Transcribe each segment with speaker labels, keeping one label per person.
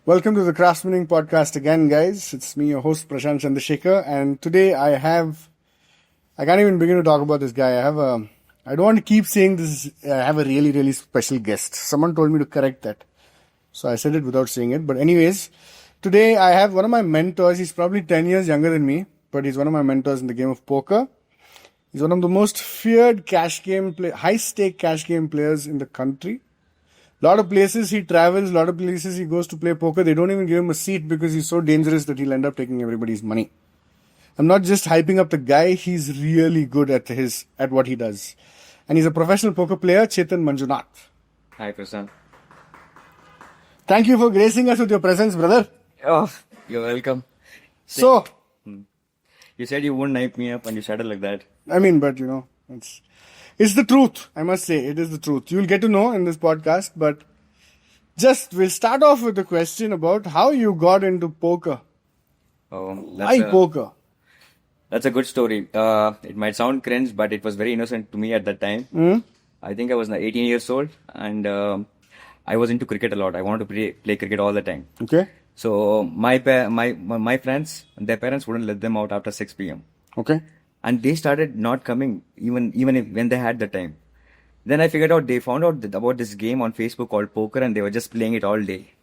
Speaker 1: Welcome to the CraftsmenInc podcast again, guys. It's me, your host, Prashant Chandrasekhar, and today I can't even begin to talk about this guy. I don't want to keep saying this, I have a really, really special guest. Someone told me to correct that. So I said it without saying it. But anyways, today I have one of my mentors. He's probably 10 years younger than me, but he's one of my mentors in the game of poker. He's one of the most feared high-stake cash game players in the country. A lot of places he travels, a lot of places he goes to play poker, they don't even give him a seat because he's so dangerous that he'll end up taking everybody's money. I'm not just hyping up the guy, he's really good at what he does. And he's a professional poker player, Chetan Manjunath.
Speaker 2: Hi, Prashant.
Speaker 1: Thank you for gracing us with your presence, brother.
Speaker 2: Oh, you're welcome.
Speaker 1: So,
Speaker 2: You said you wouldn't hype me up and you said it like that.
Speaker 1: it's the truth. I must say, it is the truth. You'll get to know in this podcast, but we'll start off with the question about how you got into poker. Why poker?
Speaker 2: That's a good story. It might sound cringe, but it was very innocent to me at that time. I think I was 18 years old and I was into cricket a lot. I wanted to play cricket all the time.
Speaker 1: Okay.
Speaker 2: So my friends, their parents wouldn't let them out after 6 p.m.
Speaker 1: Okay.
Speaker 2: And they started not coming when they had the time. Then they found out about this game on Facebook called poker and they were just playing it all day.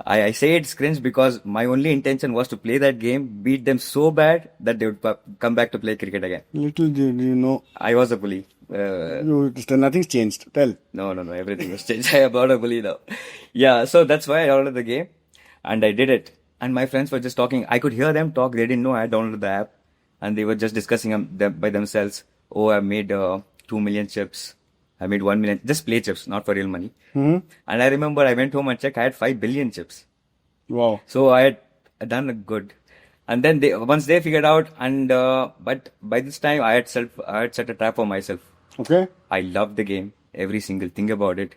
Speaker 2: I say it's cringe because my only intention was to play that game, beat them so bad that they would come back to play cricket again.
Speaker 1: Little did you know.
Speaker 2: I was a bully.
Speaker 1: Nothing's changed. Tell.
Speaker 2: No, everything was changed. I am not a bully now. Yeah, so that's why I downloaded the game and I did it. And my friends were just talking. I could hear them talk. They didn't know I downloaded the app. And they were just discussing by themselves. Oh, I made 2 million chips. I made 1 million. Just play chips, not for real money.
Speaker 1: Mm-hmm.
Speaker 2: And I remember I went home and checked. I had 5 billion chips.
Speaker 1: Wow.
Speaker 2: So I had done good. And then once they figured out, but by this time I had set a trap for myself.
Speaker 1: Okay.
Speaker 2: I loved the game, every single thing about it.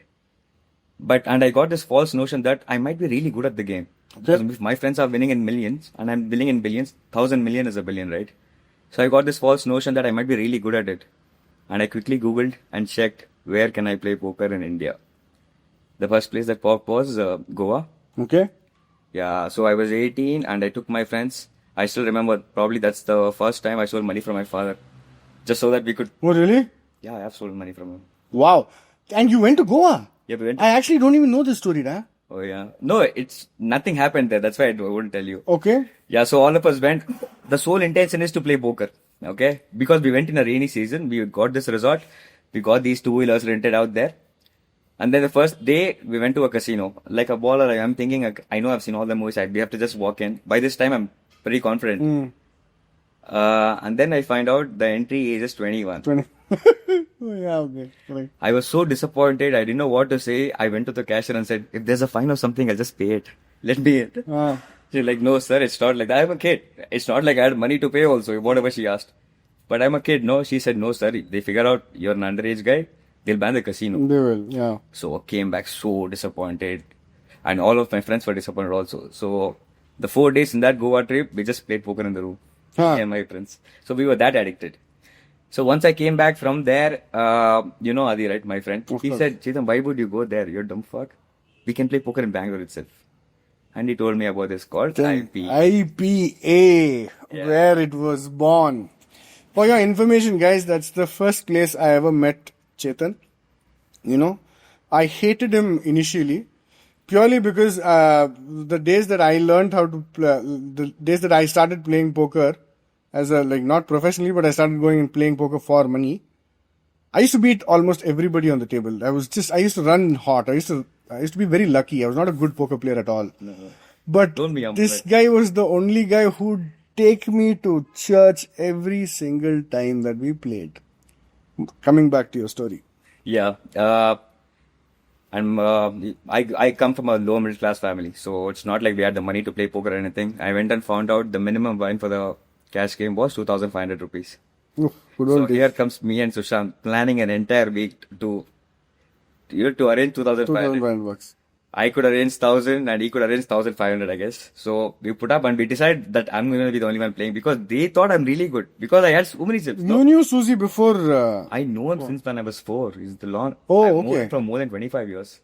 Speaker 2: And I got this false notion that I might be really good at the game.
Speaker 1: Okay.
Speaker 2: If my friends are winning in millions and I'm winning in billions, 1,000 million is a billion, right? So I got this false notion that I might be really good at it. And I quickly Googled and checked where can I play poker in India. The first place that popped was Goa.
Speaker 1: Okay.
Speaker 2: Yeah, so I was 18 and I took my friends. I still remember, probably that's the first time I stole money from my father. Just so that we could...
Speaker 1: Oh, really?
Speaker 2: Yeah, I have stolen money from him.
Speaker 1: Wow. And you went to Goa?
Speaker 2: Yeah, we went.
Speaker 1: I actually don't even know this story, huh?
Speaker 2: Oh, yeah. No, nothing happened there. That's why I wouldn't tell you.
Speaker 1: Okay.
Speaker 2: Yeah, so all of us went. The sole intention is to play poker. Okay? Because we went in a rainy season. We got this resort. We got these 2-wheelers rented out there. And then the first day, we went to a casino. Like a baller, I'm thinking, I know I've seen all the movies. We have to just walk in. By this time, I'm pretty confident. And then I find out the entry age is 21.
Speaker 1: 20. Oh, yeah, okay. Right.
Speaker 2: I was so disappointed. I didn't know what to say. I went to the cashier and said, if there's a fine or something, I'll just pay it. Let me in. She's like, no, sir, it's not like that. I'm a kid. It's not like I had money to pay also, whatever she asked. But I'm a kid. No, she said, no, sir. They figure out you're an underage guy. They'll ban the casino.
Speaker 1: They will, yeah.
Speaker 2: So I came back so disappointed. And all of my friends were disappointed also. So the 4 days in that Goa trip, we just played poker in the room. Me and my friends. So we were that addicted. So once I came back from there, Adi, right, my friend? He said, Chetan, why would you go there? You're dumb fuck. We can play poker in Bangalore itself. And he told me about this called IP.
Speaker 1: IPA, where it was born. For your information, guys, that's the first place I ever met Chetan. I hated him initially, purely because the days that I learned how to play, the days that I started playing poker, as not professionally, but I started going and playing poker for money. I used to beat almost everybody on the table. I used to run hot. I used to be very lucky. I was not a good poker player at all. No. But this guy was the only guy who'd take me to church every single time that we played. Coming back to your story.
Speaker 2: Yeah. I come from a low middle class family. So it's not like we had the money to play poker or anything. I went and found out the minimum win for the cash game was 2,500 rupees. So here comes me and Sushant planning an entire week to arrange 2,500
Speaker 1: bucks.
Speaker 2: I could arrange 1,000 and he could arrange 1,500, I guess. So we put up and we decided that I'm going to be the only one playing because they thought I'm really good because I had so many chips.
Speaker 1: You knew Susie before?
Speaker 2: I know him since when I was 4. He's the long.
Speaker 1: Oh, okay.
Speaker 2: From more than 25 years.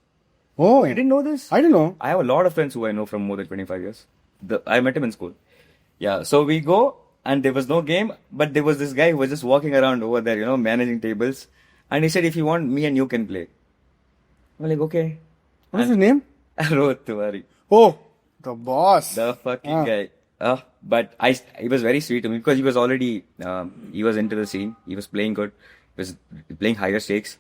Speaker 1: Oh,
Speaker 2: You didn't know this?
Speaker 1: I don't know.
Speaker 2: I have a lot of friends who I know from more than 25 years. I met him in school. Yeah, so we go, and there was no game, but there was this guy who was just walking around over there, managing tables. And he said, if you want, me and you can play. I'm like, okay.
Speaker 1: What is his name?
Speaker 2: Rohit Tiwari.
Speaker 1: Oh, the boss.
Speaker 2: The fucking guy. But he was very sweet to me because he was already, he was into the scene. He was playing good. He was playing higher stakes.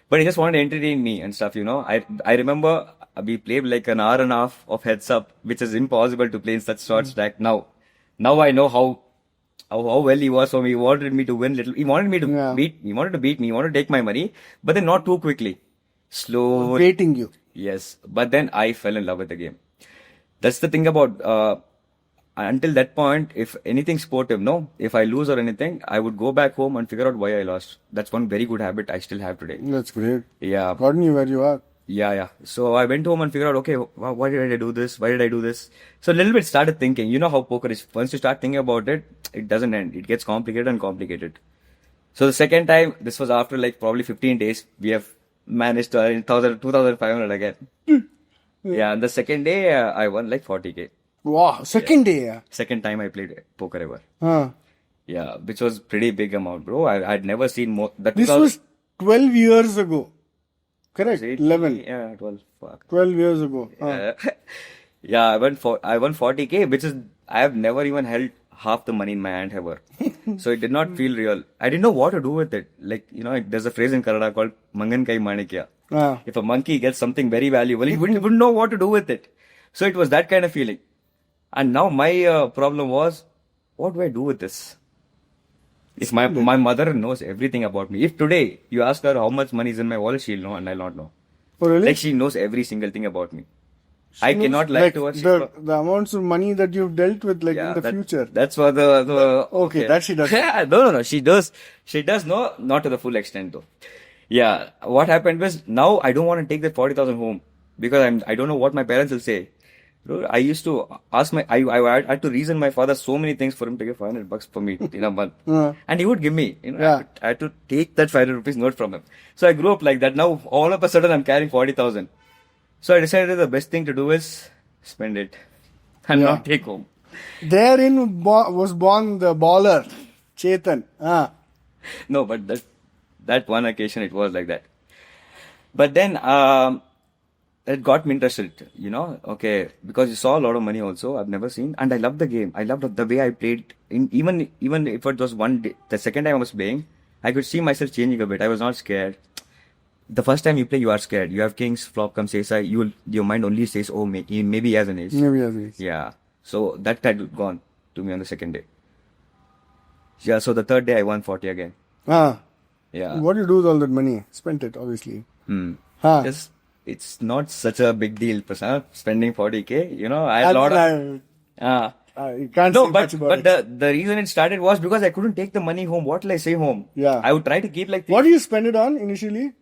Speaker 2: But he just wanted to entertain me and stuff, I remember we played like an hour and a half of heads up, which is impossible to play in such short stack. Now I know how well he was for me. He wanted me to win little. He wanted me to beat. He wanted to beat me. He wanted to take my money, but then not too quickly. Slow.
Speaker 1: Waiting you.
Speaker 2: Yes. But then I fell in love with the game. That's the thing about, until that point, if anything sportive, if I lose or anything, I would go back home and figure out why I lost. That's one very good habit I still have today.
Speaker 1: That's great.
Speaker 2: Yeah.
Speaker 1: Gotten you where you are.
Speaker 2: Yeah. So I went home and figured out, okay, why did I do this? Why did I do this? So a little bit started thinking, you know how poker is. Once you start thinking about it, it doesn't end. It gets complicated and complicated. So the second time, this was after like probably 15 days, we have managed to earn 2,500 again. Yeah, and the second day, I won like 40K.
Speaker 1: Wow, second day. Yeah.
Speaker 2: Second time I played poker ever. Yeah, which was pretty big amount, bro. I'd never seen more.
Speaker 1: This was 12 years ago. Correct? 11.
Speaker 2: Yeah, 12. Fuck.
Speaker 1: 12 years ago.
Speaker 2: Yeah, I won 40K, which is, I have never even held half the money in my hand ever. So it did not feel real. I didn't know what to do with it. Like, there's a phrase in Kannada called Mangan Kai Manikya. If a monkey gets something very valuable, he wouldn't know what to do with it. So it was that kind of feeling. And now my problem was, what do I do with this? If my mother knows everything about me. If today you ask her how much money is in my wallet, she'll know and I'll not know.
Speaker 1: Oh, really?
Speaker 2: Like she knows every single thing about me. I cannot lie to her.
Speaker 1: The amounts of money that you've dealt with in the future.
Speaker 2: That's what the
Speaker 1: okay, that she does.
Speaker 2: Yeah, no. She does know, not to the full extent though. Yeah, what happened was now I don't want to take that 40,000 home because I don't know what my parents will say. Bro, I used to ask I had to reason my father so many things for him to give $500 for me in a month. And he would give me, I had to take that 500 rupees note from him. So I grew up like that. Now all of a sudden I'm carrying 40,000. So I decided the best thing to do is spend it and not take home.
Speaker 1: Therein was born the baller, Chetan.
Speaker 2: No, but that one occasion it was like that. But then it got me interested, okay, because you saw a lot of money also. I've never seen, and I loved the game. I loved the way I played. Even if it was one day, the second time I was playing, I could see myself changing a bit. I was not scared. The first time you play, you are scared. You have kings, flop comes ace. Your mind only says, oh, maybe he has an ace.
Speaker 1: Maybe he has an ace.
Speaker 2: Yeah. So that had gone to me on the second day. Yeah. So the third day I won 40 again. Yeah.
Speaker 1: What do you do with all that money? Spent it, obviously.
Speaker 2: It's not such a big deal, Prasad. Spending 40K, I had a lot of...
Speaker 1: you can't say much about
Speaker 2: it. The reason it started was because I couldn't take the money home. What will I say home?
Speaker 1: Yeah.
Speaker 2: I would try to keep like...
Speaker 1: What do you spend it on initially?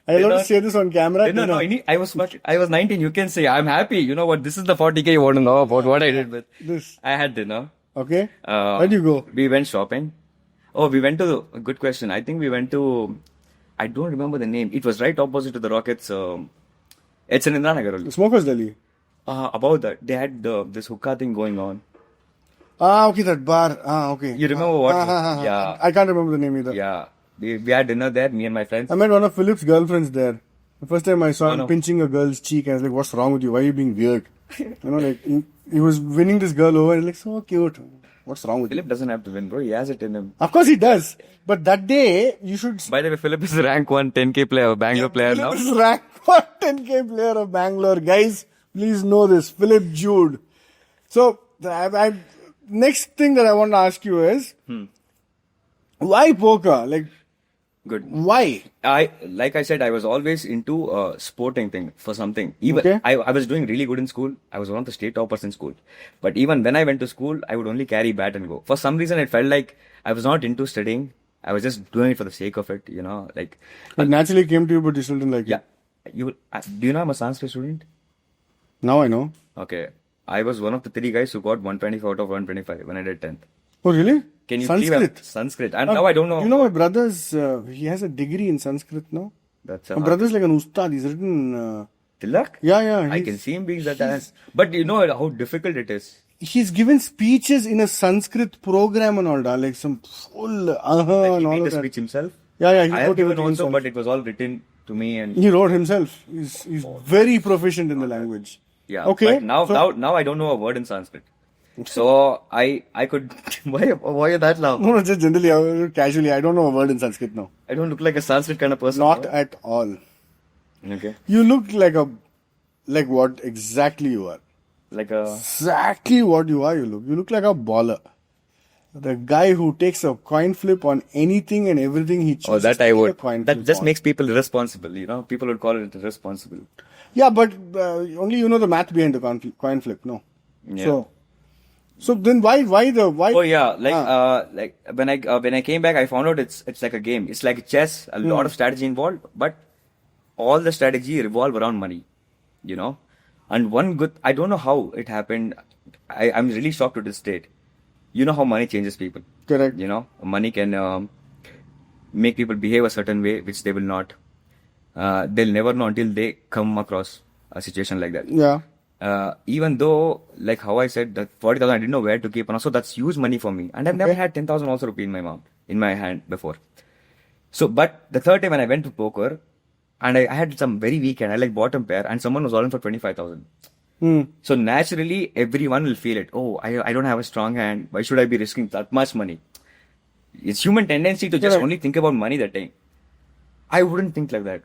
Speaker 1: Are you allowed to say this on camera?
Speaker 2: No. I was 19. You can say, I'm happy. You know what? This is the 40K you want to know about what I did with.
Speaker 1: This.
Speaker 2: I had dinner.
Speaker 1: Okay. Where do you go?
Speaker 2: We went shopping. Oh, we went to... A good question. I think we went to... I don't remember the name. It was right opposite to the Rockets. It's in Indranagar only.
Speaker 1: Smokers Delhi.
Speaker 2: About that. They had this hookah thing going on.
Speaker 1: Okay, that bar. Okay.
Speaker 2: You remember what? Yeah.
Speaker 1: I can't remember the name either.
Speaker 2: Yeah. We had dinner there, me and my friends.
Speaker 1: I met one of Philip's girlfriends there. The first time I saw him pinching a girl's cheek, I was like, what's wrong with you? Why are you being weird? He was winning this girl over. He's like, so cute. What's wrong with
Speaker 2: Philip doesn't have to win, bro. He has it in him.
Speaker 1: Of course he does. But that day, you should...
Speaker 2: By the way, Philip is rank 1 10K player, Bangalore player now.
Speaker 1: Philip is rank 1 10K player of Bangalore. Guys, please know this. Philip Jude. So, next thing that I want to ask you is, why poker? Like,
Speaker 2: good.
Speaker 1: Why?
Speaker 2: Like I said, I was always into sporting thing for something. Even I was doing really good in school. I was one of the state toppers in school. But even when I went to school, I would only carry bat and go. For some reason, it felt like I was not into studying. I was just doing it for the sake of it, like.
Speaker 1: It naturally came to you, but you still didn't like it.
Speaker 2: Do you know I'm a Sanskrit student?
Speaker 1: Now I know.
Speaker 2: Okay. I was one of the 3 guys who got 125 out of 125 when I did 10th.
Speaker 1: Oh, really?
Speaker 2: Can you
Speaker 1: Sanskrit?
Speaker 2: Sanskrit. And now I don't know.
Speaker 1: You know, my brother's, he has a degree in Sanskrit now.
Speaker 2: That's
Speaker 1: my brother's like an ustad. He's written
Speaker 2: Tilak?
Speaker 1: Yeah.
Speaker 2: I can see him being that ass. But you know how difficult it is.
Speaker 1: He's given speeches in a Sanskrit program and all that, like some full
Speaker 2: Like
Speaker 1: and
Speaker 2: he
Speaker 1: all
Speaker 2: made
Speaker 1: of
Speaker 2: the
Speaker 1: that.
Speaker 2: speech himself.
Speaker 1: Yeah, he
Speaker 2: I have
Speaker 1: wrote
Speaker 2: given
Speaker 1: everything
Speaker 2: also,
Speaker 1: himself.
Speaker 2: but it was all written to me and
Speaker 1: He wrote himself. He's very proficient in the language.
Speaker 2: yeah.
Speaker 1: Okay.
Speaker 2: But now I don't know a word in Sanskrit. So I could why that now?
Speaker 1: No, just generally, casually, I don't know a word in Sanskrit now.
Speaker 2: I don't look like a Sanskrit kind of person.
Speaker 1: Not
Speaker 2: no?
Speaker 1: at all.
Speaker 2: Okay.
Speaker 1: You look like what exactly you are.
Speaker 2: Like a
Speaker 1: Exactly what you are, you look. You look like a baller. The guy who takes a coin flip on anything and everything he chooses.
Speaker 2: oh that
Speaker 1: to
Speaker 2: I
Speaker 1: take a
Speaker 2: would.
Speaker 1: coin
Speaker 2: That
Speaker 1: flip
Speaker 2: just
Speaker 1: on.
Speaker 2: makes people irresponsible. You know, people would call it irresponsible.
Speaker 1: Yeah, but only you know the math behind the coin flip, no?
Speaker 2: Yeah.
Speaker 1: So then why?
Speaker 2: Oh yeah, like when I came back, I found out it's like a game. It's like chess, a lot of strategy involved, but all the strategy revolve around money, you know. And I don't know how it happened. I'm really shocked to this date. You know how money changes people.
Speaker 1: Correct.
Speaker 2: You know, money can make people behave a certain way, which they will not. They'll never know until they come across a situation like that.
Speaker 1: Yeah.
Speaker 2: Even though, like how I said, that 40,000 I didn't know where to keep, and also that's huge money for me. And I've never had 10,000 also rupee in my hand before. So, but the third time when I went to poker, and I had some very weak hand, I like bottom pair, and someone was all in for 25,000. So naturally, everyone will feel it. Oh, I don't have a strong hand. Why should I be risking that much money? It's human tendency to just only think about money that time. I wouldn't think like that.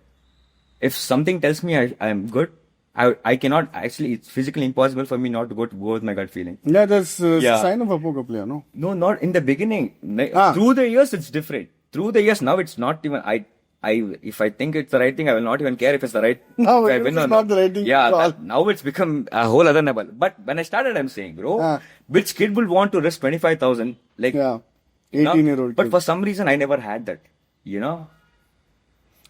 Speaker 2: If something tells me I am good, I cannot actually. It's physically impossible for me not to go with my gut feeling.
Speaker 1: Yeah, that's a sign of a poker player, no?
Speaker 2: No, not in the beginning. Through the years, it's different. Through the years, now it's not even. If I think it's the right thing, I will not even care if it's the right.
Speaker 1: No,
Speaker 2: if I
Speaker 1: it's
Speaker 2: win or
Speaker 1: not the right thing.
Speaker 2: Yeah, now it's become a whole other level. But when I started, I'm saying, bro, which kid will want to risk 25,000? Like,
Speaker 1: 18-year-old.
Speaker 2: But for some reason, I never had that. You know.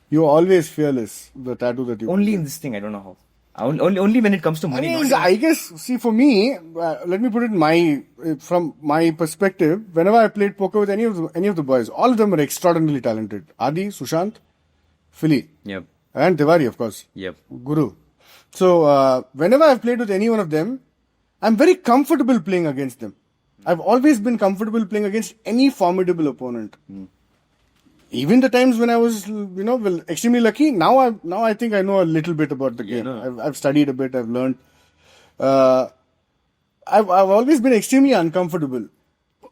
Speaker 1: You're always fearless. The tattoo that you.
Speaker 2: Only in this thing, I don't know how. Only when it comes to
Speaker 1: I
Speaker 2: money.
Speaker 1: mean, I guess, see, for me, let me put it from my perspective. Whenever I played poker with any of the boys, all of them are extraordinarily talented. Adi, Sushant, Philly,
Speaker 2: Yep.
Speaker 1: and Tiwari, of course.
Speaker 2: Yep.
Speaker 1: Guru. So whenever I've played with any one of them, I'm very comfortable playing against them. I've always been comfortable playing against any formidable opponent. Even the times when I was, extremely lucky. Now I think I know a little bit about the game. I've studied a bit. I've learned. I've always been extremely uncomfortable.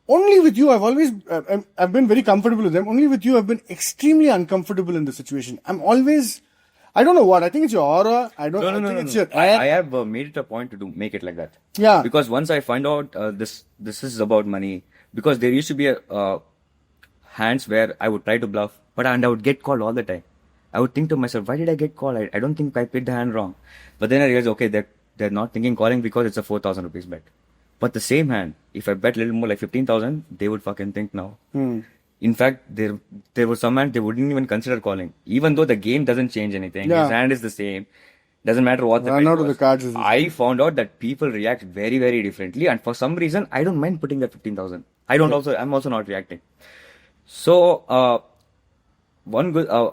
Speaker 1: Only with you, I've been very comfortable with them. Only with you, I've been extremely uncomfortable in the situation. I don't know what. I think it's your aura. I think it's your air.
Speaker 2: I have made it a point to make it like that.
Speaker 1: Yeah.
Speaker 2: Because once I find out this is about money, because there used to be hands where I would try to bluff, and I would get called all the time. I would think to myself, why did I get called? I don't think I played the hand wrong. But then I realized, okay, they're not thinking calling because it's a 4,000 rupees bet. But the same hand, if I bet a little more like 15,000, they would fucking think now. In fact, there was some hand they wouldn't even consider calling, even though the game doesn't change anything.
Speaker 1: Yeah.
Speaker 2: His hand is the same. Doesn't matter what the bet
Speaker 1: Run out of
Speaker 2: was.
Speaker 1: the cards is the
Speaker 2: I found out that people react very, very differently, and for some reason, I don't mind putting that 15,000. I'm also not reacting. So,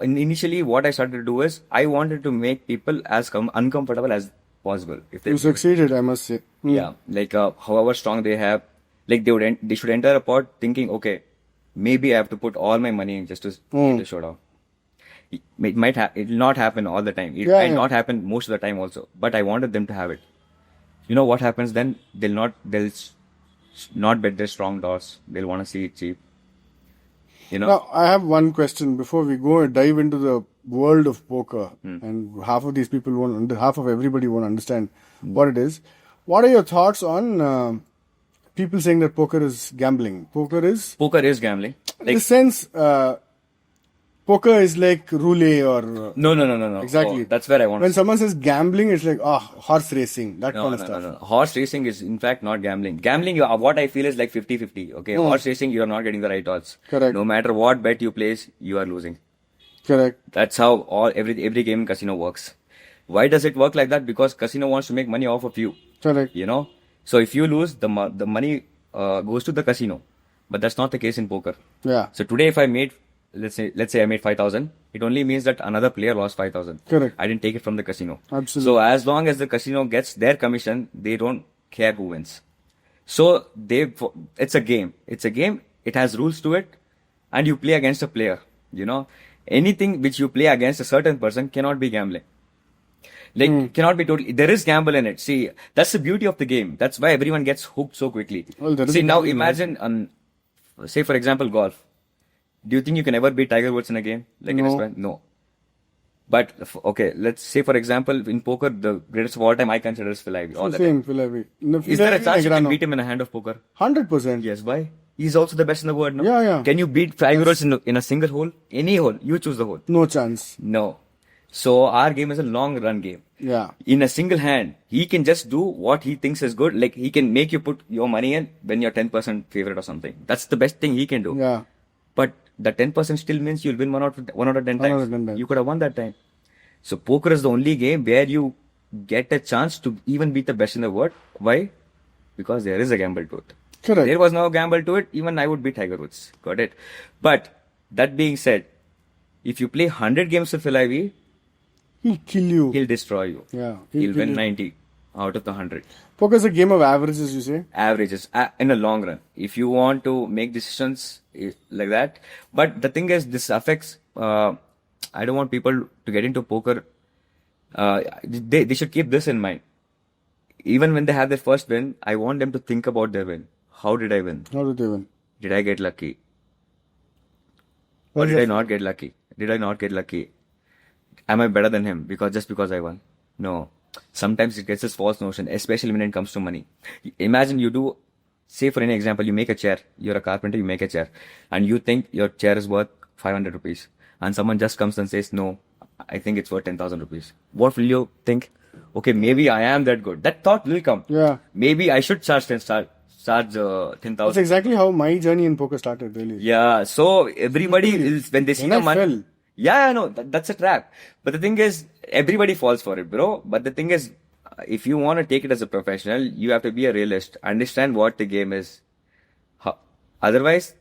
Speaker 2: initially what I started to do is I wanted to make people as uncomfortable as possible.
Speaker 1: You succeeded, I must say.
Speaker 2: Yeah, like however strong they have, like they should enter a pot thinking, okay, maybe I have to put all my money in just to get a showdown. It will not happen all the time. It might not happen most of the time also. But I wanted them to have it. You know what happens then? They'll not bet their strong toss. They'll want to see it cheap. You know.
Speaker 1: Now, I have one question before we go and dive into the world of poker, and half of everybody won't understand what it is. What are your thoughts on people saying that poker is gambling? Poker is
Speaker 2: gambling.
Speaker 1: In the sense, poker is like roulette or...
Speaker 2: No.
Speaker 1: Exactly.
Speaker 2: Oh, that's where I want
Speaker 1: When someone says gambling, it's like, horse racing, that kind of stuff.
Speaker 2: No. Horse racing is in fact not gambling. Gambling, what I feel is like 50-50. Okay, horse racing, you are not getting the right odds.
Speaker 1: Correct.
Speaker 2: No matter what bet you place, you are losing.
Speaker 1: Correct.
Speaker 2: That's how every game in casino works. Why does it work like that? Because casino wants to make money off of you.
Speaker 1: Correct.
Speaker 2: You know, so if you lose, the money goes to the casino, but that's not the case in poker.
Speaker 1: Yeah.
Speaker 2: So today, if I made let's say I made 5,000 it only means that another player lost 5,000.
Speaker 1: Correct.
Speaker 2: I didn't take it from the casino.
Speaker 1: Absolutely.
Speaker 2: So as long as the casino gets their commission, they don't care who wins. So it's a game. It's a game. It has rules to it, and you play against a player. Anything which you play against a certain person cannot be gambling. Cannot be totally. There is gamble in it. See, that's the beauty of the game. That's why everyone gets hooked so quickly.
Speaker 1: Well,
Speaker 2: see, now imagine, say for example, golf. Do you think you can ever beat Tiger Woods in a game? No. But okay, let's say for example, in poker, the greatest of all time I consider is Phil Ivey.
Speaker 1: Phil Ivey.
Speaker 2: Is there a chance you can beat him in a hand of poker?
Speaker 1: 100%.
Speaker 2: Yes. Why? He's also the best in the world. No?
Speaker 1: Yeah.
Speaker 2: Can you beat Tiger Woods in a single hole? Any hole? You choose the hole.
Speaker 1: No chance.
Speaker 2: No. So our game is a long run game.
Speaker 1: Yeah.
Speaker 2: In a single hand, he can just do what he thinks is good. Like he can make you put your money in when you're 10% favorite or something. That's the best thing he can do.
Speaker 1: Yeah.
Speaker 2: But the 10% still means you'll win 1 out of 10 times. You could have won that time. So poker is the only game where you get a chance to even beat the best in the world. Why? Because there is a gamble to it.
Speaker 1: Correct.
Speaker 2: There was no gamble to it. Even I would beat Tiger Woods. Got it. But that being said, if you play 100 games with Phil Ivey,
Speaker 1: he'll kill you.
Speaker 2: He'll destroy you.
Speaker 1: Yeah.
Speaker 2: He'll win 90 out of the 100.
Speaker 1: Poker is a game of averages, you say?
Speaker 2: Averages in the long run. If you want to make decisions like that. But the thing is, this affects... I don't want people to get into poker. They should keep this in mind. Even when they have their first win, I want them to think about their win. How did I win?
Speaker 1: How did they win?
Speaker 2: Did I get lucky? Or did I not get lucky? Did I not get lucky? Am I better than him because I won? No. Sometimes it gets this false notion, especially when it comes to money. Imagine you do, say for any example, you make a chair. You're a carpenter, you make a chair. And you think your chair is worth 500 rupees. And someone just comes and says, no, I think it's worth 10,000 rupees. What will you think? Okay, maybe I am that good. That thought will come.
Speaker 1: Yeah.
Speaker 2: Maybe I should charge 10,000.
Speaker 1: That's exactly how my journey in poker started, really.
Speaker 2: Yeah. So everybody is, when they see the money.
Speaker 1: Fell.
Speaker 2: Yeah, no, that's a trap. But the thing is, everybody falls for it, bro. But the thing is, if you want to take it as a professional, you have to be a realist. Understand what the game is. Otherwise,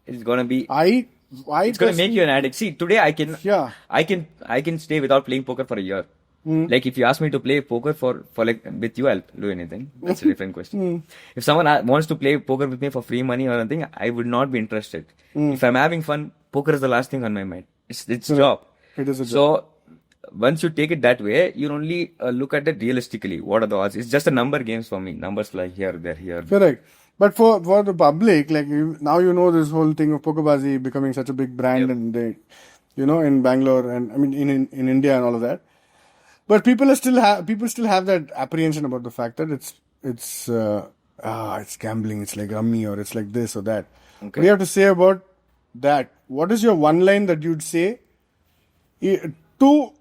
Speaker 2: it's gonna be. It's gonna make you an addict. See, today I can stay without playing poker for a year. Like if you ask me to play poker for like with you, I'll do anything. That's a different question. If someone wants to play poker with me for free money or anything, I would not be interested. If I'm having fun, poker is the last thing on my mind. It's a job.
Speaker 1: It is a job.
Speaker 2: So once you take it that way, you only look at it realistically. What are the odds? It's just a number games for me. Numbers like here, there, here.
Speaker 1: Correct. But for the public, like now this whole thing of Pokerbazi becoming such a big brand, and they, in Bangalore and I mean in India and all of that. But people still have that apprehension about the fact that it's gambling, it's like rummy or it's like this or that. Okay. What do you have to say about that? What is your one line that you'd say to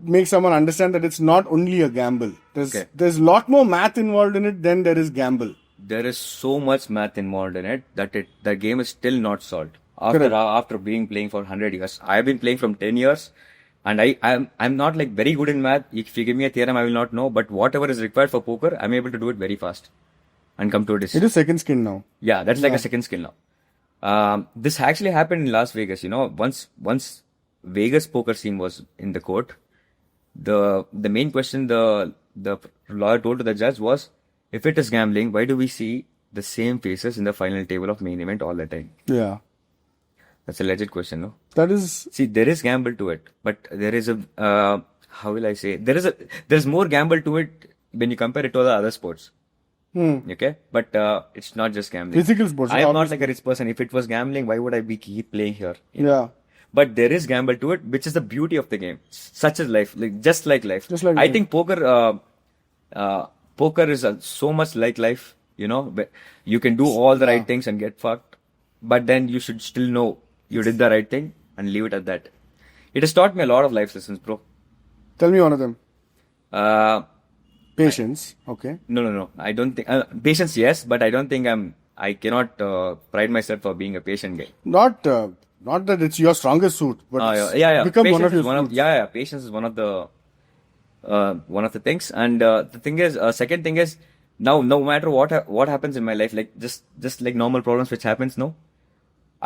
Speaker 1: make someone understand that it's not only a gamble? There's a lot more math involved in it than there is gamble.
Speaker 2: There is so much math involved in it that the game is still not solved. After playing for 100 years, I've been playing from 10 years. And I'm not like very good in math. If you give me a theorem, I will not know. But whatever is required for poker, I'm able to do it very fast and come to a decision.
Speaker 1: It is second skill now.
Speaker 2: Yeah, that's like a second skill now. This actually happened in Las Vegas. Once Vegas poker scene was in the court, the main question the lawyer told to the judge was, if it is gambling, why do we see the same faces in the final table of main event all the time?
Speaker 1: Yeah.
Speaker 2: That's a legit question, no?
Speaker 1: That is...
Speaker 2: See, there is gamble to it, but there is how will I say? There's more gamble to it when you compare it to the other sports. Okay? But it's not just gambling.
Speaker 1: Physical sports.
Speaker 2: I am not like a rich person. If it was gambling, why would I keep playing here?
Speaker 1: Yeah.
Speaker 2: But there is gamble to it, which is the beauty of the game. Such as life. Just like life. I think poker is so much like life, You can do all the right things and get fucked. But then you should still know you did the right thing and leave it at that. It has taught me a lot of life lessons, bro.
Speaker 1: Tell me one of them. Patience. Okay.
Speaker 2: No. I don't think patience. Yes, but I don't think I cannot pride myself for being a patient guy.
Speaker 1: Not that it's your strongest suit, but become
Speaker 2: patience
Speaker 1: one of your suits.
Speaker 2: Patience is one of the things. And the thing is, second thing is, now no matter what happens in my life, like just like normal problems which happens, no.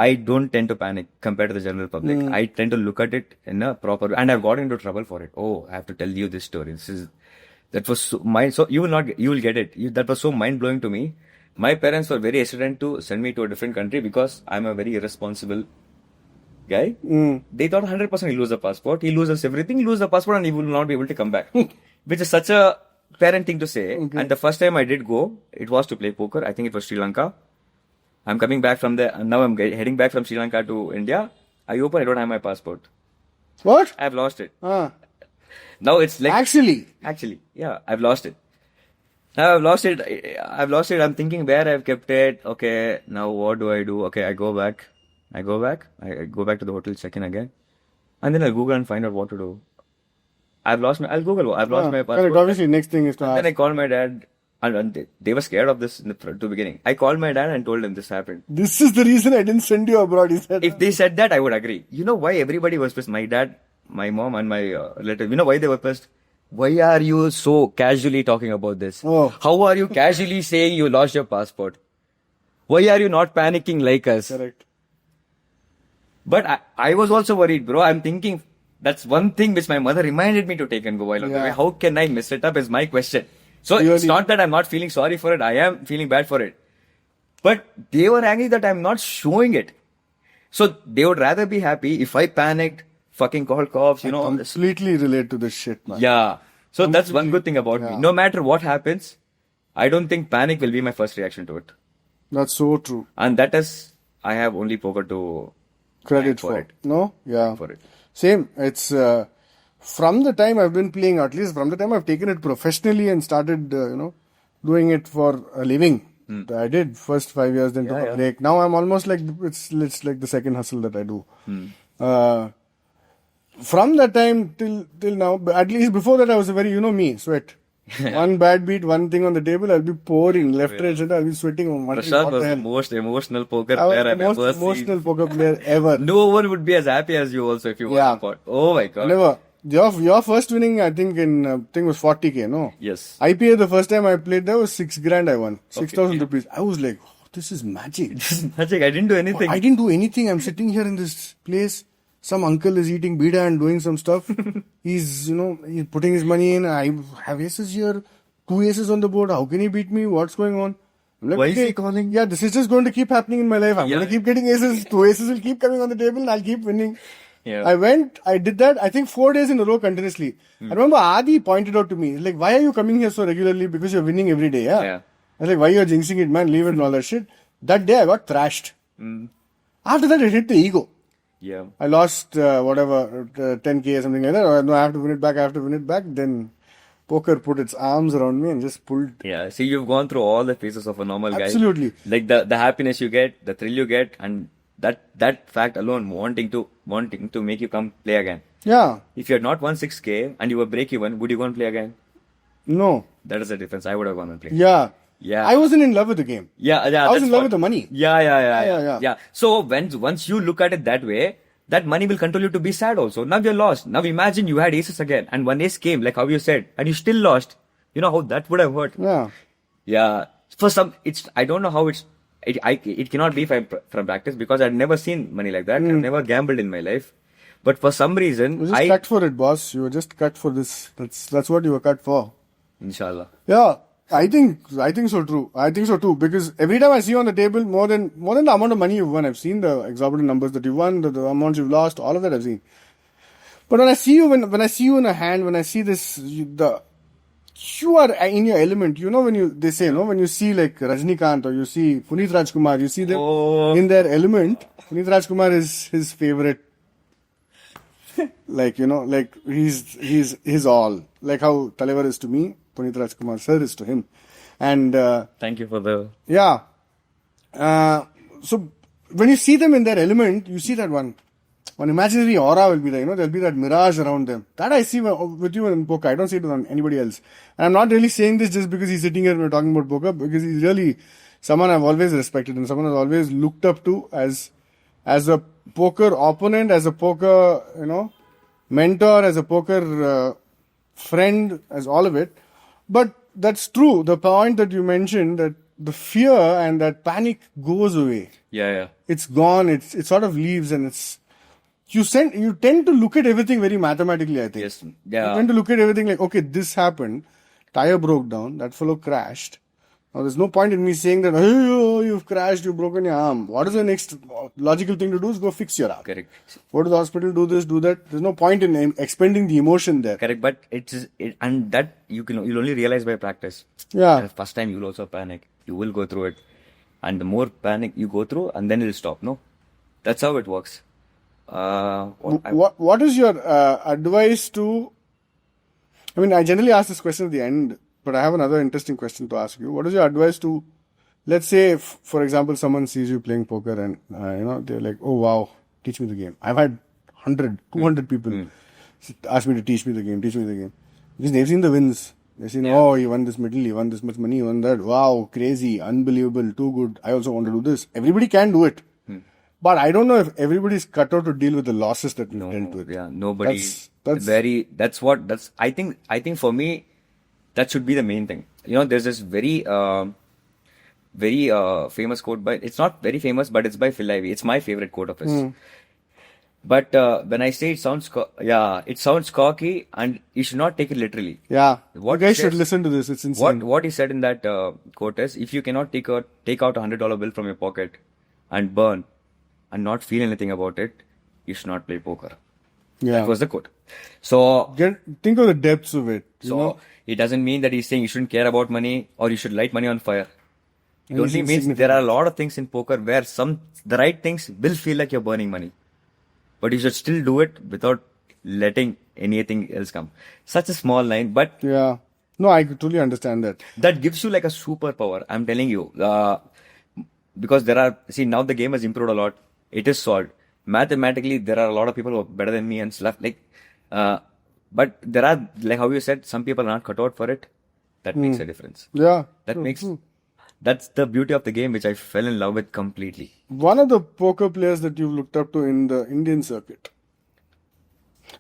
Speaker 2: I don't tend to panic compared to the general public. I tend to look at it in a proper way, and I've got into trouble for it. Oh, I have to tell you this story. That was so you will get it. That was so mind blowing to me. My parents were very hesitant to send me to a different country because I'm a very irresponsible guy. They thought 100% he'll lose the passport. He loses everything, lose the passport, and he will not be able to come back. Which is such a parent thing to say. Okay. And the first time I did go, it was to play poker. I think it was Sri Lanka. I'm coming back from there. Now I'm heading back from Sri Lanka to India. I don't have my passport.
Speaker 1: What?
Speaker 2: I've lost it. Now it's like...
Speaker 1: Actually,
Speaker 2: yeah, I've lost it. Now I've lost it. I'm thinking where I've kept it. Okay, now what do I do? Okay, I go back. I go back to the hotel, check in again. And then I'll Google and find out what to do. I've lost my passport.
Speaker 1: Correct. Obviously, next thing is to ask.
Speaker 2: Then I called my dad. And they were scared of this in the beginning. I called my dad and told him this happened.
Speaker 1: This is the reason I didn't send you abroad, he said.
Speaker 2: If they said that, I would agree. You know why everybody was pissed? My dad, my mom and my relative. You know why they were pissed? Why are you so casually talking about this?
Speaker 1: Oh.
Speaker 2: How are you casually saying you lost your passport? Why are you not panicking like us?
Speaker 1: Correct.
Speaker 2: But I was also worried, bro. I'm thinking that's one thing which my mother reminded me to take and go while on the way. How can I mess it up is my question. So it's not that I'm not feeling sorry for it. I am feeling bad for it. But they were angry that I'm not showing it. So they would rather be happy if I panicked, fucking called cops,
Speaker 1: I completely relate to this shit, man.
Speaker 2: Yeah. So that's one good thing about me. No matter what happens, I don't think panic will be my first reaction to it.
Speaker 1: That's so true.
Speaker 2: And that is, I have only poker to
Speaker 1: credit for it. No? Yeah.
Speaker 2: For it.
Speaker 1: Same. It's... from the time I've been playing, at least from the time I've taken it professionally and started, doing it for a living. I did first 5 years, then took a break. Now I'm almost like, it's like the second hustle that I do. From that time till now, at least before that I was a very, me, sweat. One bad beat, one thing on the table, I'll be pouring left, right, center, I'll be sweating.
Speaker 2: Prashant was the most emotional poker player I've ever seen.
Speaker 1: Most emotional poker player ever.
Speaker 2: No one would be as happy as you also if you won a pot. Oh my god.
Speaker 1: Never. Your first winning, I think was 40k, no?
Speaker 2: Yes.
Speaker 1: IPA, the first time I played there was 6 grand I won. 6,000 rupees. I was like, oh, this is magic.
Speaker 2: This is magic. I didn't do anything.
Speaker 1: I didn't do anything. I'm sitting here in this place. Some uncle is eating bida and doing some stuff. He's putting his money in. I have aces here. 2 aces on the board. How can he beat me? What's going on? I'm like,
Speaker 2: why is he calling?
Speaker 1: Yeah, this is just going to keep happening in my life. I'm going to keep getting aces. 2 aces will keep coming on the table and I'll keep winning.
Speaker 2: Yeah.
Speaker 1: I did that, I think 4 days in a row continuously. I remember Adi pointed out to me, like, why are you coming here so regularly? Because you're winning every day, yeah? I was like, why you're jinxing it, man? Leave it and all that shit. That day I got thrashed. After that, it hit the ego.
Speaker 2: Yeah.
Speaker 1: I lost, 10k or something like that. No, I have to win it back. Then poker put its arms around me and just pulled.
Speaker 2: Yeah. See, you've gone through all the phases of a normal guy.
Speaker 1: Absolutely.
Speaker 2: Like the happiness you get, the thrill you get, and that fact alone wanting to make you come play again.
Speaker 1: Yeah.
Speaker 2: If you had not won 6k and you were break even, would you go and play again?
Speaker 1: No.
Speaker 2: That is the difference. I would have gone and played.
Speaker 1: Yeah.
Speaker 2: Yeah.
Speaker 1: I wasn't in love with the game.
Speaker 2: Yeah.
Speaker 1: I was in love with the money.
Speaker 2: Yeah. So once you look at it that way, that money will control you to be sad also. Now you're lost. Now imagine you had aces again and one ace came, like how you said, and you still lost. You know how that would have hurt.
Speaker 1: Yeah.
Speaker 2: Yeah. For some, I don't know how it cannot be from practice because I've never seen money like that. I've never gambled in my life. But for some reason,
Speaker 1: you were just cut for it, boss. You were just cut for this. That's what you were cut for.
Speaker 2: Inshallah.
Speaker 1: Yeah, I think so too. I think so too because every time I see you on the table, more than the amount of money you've won, I've seen the exorbitant numbers that you've won, the amounts you've lost, all of that I've seen. But when I see you, when I see you in a hand, when I see this, you are in your element. They say, when you see like Rajnikant or you see Puneeth Rajkumar, you see them in their element. Puneeth Rajkumar is his favorite. Like he's all. Like how Talavar is to me, Puneeth Rajkumar sir is to him. And
Speaker 2: thank you for the
Speaker 1: so when you see them in their element, you see that one imaginary aura will be there, there'll be that mirage around them. That I see with you in poker. I don't see it with anybody else. And I'm not really saying this just because he's sitting here and we're talking about poker, because he's really someone I've always respected and someone I've always looked up to as a poker opponent, as a poker, mentor, as a poker friend, as all of it. But that's true. The point that you mentioned that the fear and that panic goes away.
Speaker 2: Yeah.
Speaker 1: It's gone. It sort of leaves, and you tend to look at everything very mathematically, I think.
Speaker 2: Yes.
Speaker 1: You
Speaker 2: Yeah.
Speaker 1: tend to look at everything like, okay, this happened, tire broke down, that fellow crashed. Now, there's no point in me saying that, oh, you've crashed, you've broken your arm. What is the next logical thing to do? Is go fix your arm.
Speaker 2: Correct.
Speaker 1: Go to the hospital, do this, do that. There's no point in expending the emotion there.
Speaker 2: Correct. But and that you'll only realize by practice.
Speaker 1: Yeah.
Speaker 2: The first time you'll also panic. You will go through it. And the more panic you go through, and then it'll stop. No? That's how it works.
Speaker 1: What is your advice to... I mean, I generally ask this question at the end, but I have another interesting question to ask you. What is your advice to, let's say, for example, someone sees you playing poker and, they're like, oh, wow, teach me the game. I've had 100, 200 people ask me to teach me the game. Because they've seen the wins. They've seen, oh, he won this medal, he won this much money, he won that. Wow, crazy, unbelievable, too good. I also want to do this. Everybody can do it. But I don't know if everybody's cut out to deal with the losses that we've dealt with.
Speaker 2: Yeah, nobody. I think for me, that should be the main thing. There's this very famous quote it's not very famous, but it's by Phil Ivey. It's my favorite quote of his. But when I say it sounds cocky, and you should not take it literally.
Speaker 1: Yeah. You guys should listen to this. It's insane.
Speaker 2: What he said in that quote is, if you cannot take out $100 bill from your pocket and burn and not feel anything about it, you should not play poker.
Speaker 1: Yeah.
Speaker 2: That was the quote. So
Speaker 1: think of the depths of it.
Speaker 2: It doesn't mean that he's saying you shouldn't care about money or you should light money on fire. It only means there are a lot of things in poker where the right things will feel like you're burning money. But you should still do it without letting anything else come. Such a small line, but...
Speaker 1: Yeah. No, I totally understand that.
Speaker 2: That gives you like a superpower, I'm telling you. Because now the game has improved a lot. It is solved. Mathematically, there are a lot of people who are better than me and stuff. But there are, like how you said, some people are not cut out for it. That makes a difference.
Speaker 1: Yeah.
Speaker 2: That's the beauty of the game, which I fell in love with completely.
Speaker 1: One of the poker players that you've looked up to in the Indian circuit.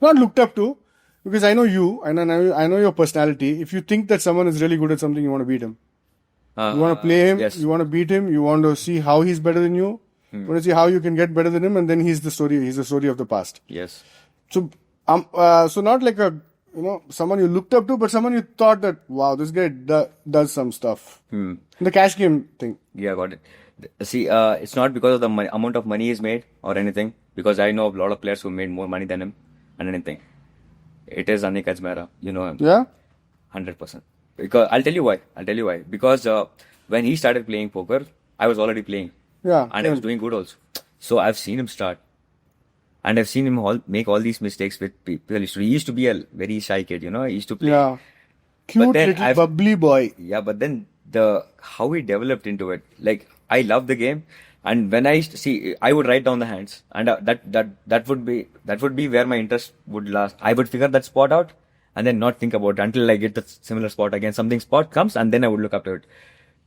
Speaker 1: Not looked up to, because I know you, and I know your personality. If you think that someone is really good at something, you want to beat him. You want to play him,
Speaker 2: yes.
Speaker 1: You want to beat him, you want to see how he's better than you, you want to see how you can get better than him, and then he's the story of the past.
Speaker 2: Yes.
Speaker 1: So not like someone you looked up to, but someone you thought that, wow, this guy does some stuff. The cash game thing.
Speaker 2: Yeah, got it. See, it's not because of the amount of money he's made or anything, because I know a lot of players who made more money than him and anything. It is Anik Ajmera, you know him.
Speaker 1: Yeah?
Speaker 2: 100%. Because I'll tell you why. Because when he started playing poker, I was already playing.
Speaker 1: Yeah.
Speaker 2: And I was doing good also. So I've seen him start. And I've seen him make all these mistakes with people. He used to be a very shy kid, He used to play.
Speaker 1: Yeah. Cute little bubbly boy.
Speaker 2: Yeah, but then how he developed into it. Like, I love the game. And when I would write down the hands. And that would be where my interest would last. I would figure that spot out and then not think about it until I get the similar spot again. Something spot comes and then I would look up to it.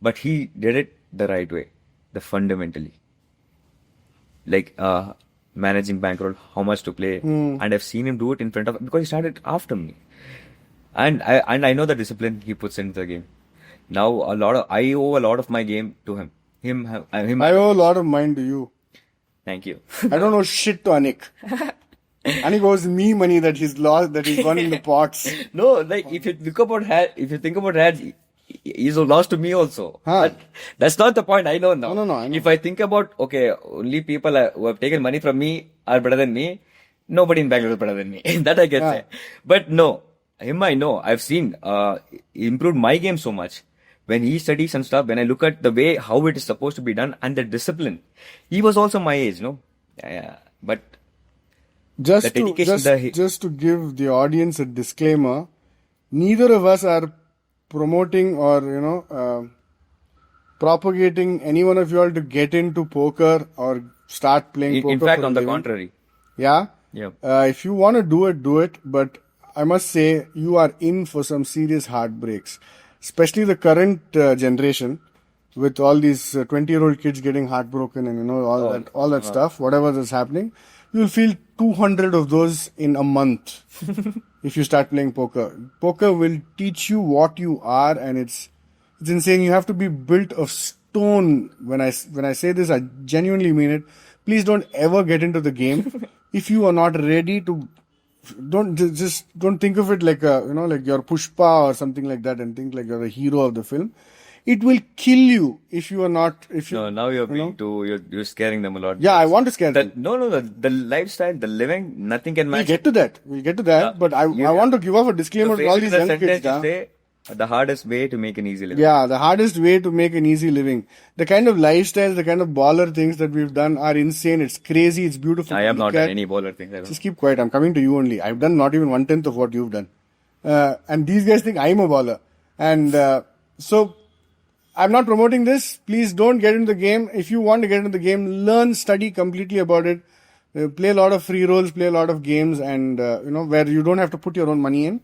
Speaker 2: But he did it the right way. The fundamentally. Like, managing bankroll, how much to play. And I've seen him do it in front of, because he started after me. And I know the discipline he puts into the game. Now I owe a lot of my game to him. I
Speaker 1: owe a lot of mine to you.
Speaker 2: Thank you.
Speaker 1: I don't know shit to Anik. Anik owes me money that he's lost, that he's won in the pots.
Speaker 2: No, like if you think about Raj, he's lost to me also. But that's not the point. I know now.
Speaker 1: No, I know.
Speaker 2: If I think about, only people who have taken money from me are better than me. Nobody in Bangalore is better than me. That I can say. But no, him I know. I've seen he improved my game so much. When he studies and stuff, when I look at the way how it is supposed to be done and the discipline, he was also my age, no? Yeah, but
Speaker 1: just to give the audience a disclaimer, neither of us are promoting or propagating any one of you all to get into poker or start playing poker.
Speaker 2: In fact, on the contrary.
Speaker 1: Yeah?
Speaker 2: Yeah.
Speaker 1: If you want to do it. But I must say, you are in for some serious heartbreaks. Especially the current generation, with all these 20-year-old kids getting heartbroken and all that stuff, whatever is happening, you'll feel 200 of those in a month if you start playing poker. Poker will teach you what you are, and It's insane. You have to be built of stone. When I say this, I genuinely mean it. Please don't ever get into the game if you are not ready to. Don't think of it like like you're Pushpa or something like that, and think like you're the hero of the film. It will kill you if you are not.
Speaker 2: No, now you're being you're scaring them a lot.
Speaker 1: Yeah, I want to scare them.
Speaker 2: The lifestyle, the living, nothing can match.
Speaker 1: We'll get to that.
Speaker 2: Yeah,
Speaker 1: But I want to give off a disclaimer to all these young kids.
Speaker 2: Say, the hardest way to make an easy living.
Speaker 1: Yeah, the hardest way to make an easy living. The kind of lifestyles, the kind of baller things that we've done are insane. It's crazy. It's beautiful.
Speaker 2: I have not done any baller things.
Speaker 1: Just keep quiet. I'm coming to you only. I've done not even 1/10 of what you've done. And these guys think I'm a baller. And so I'm not promoting this. Please don't get into the game. If you want to get into the game, learn, study completely about it. Play a lot of free roles, play a lot of games, and where you don't have to put your own money in.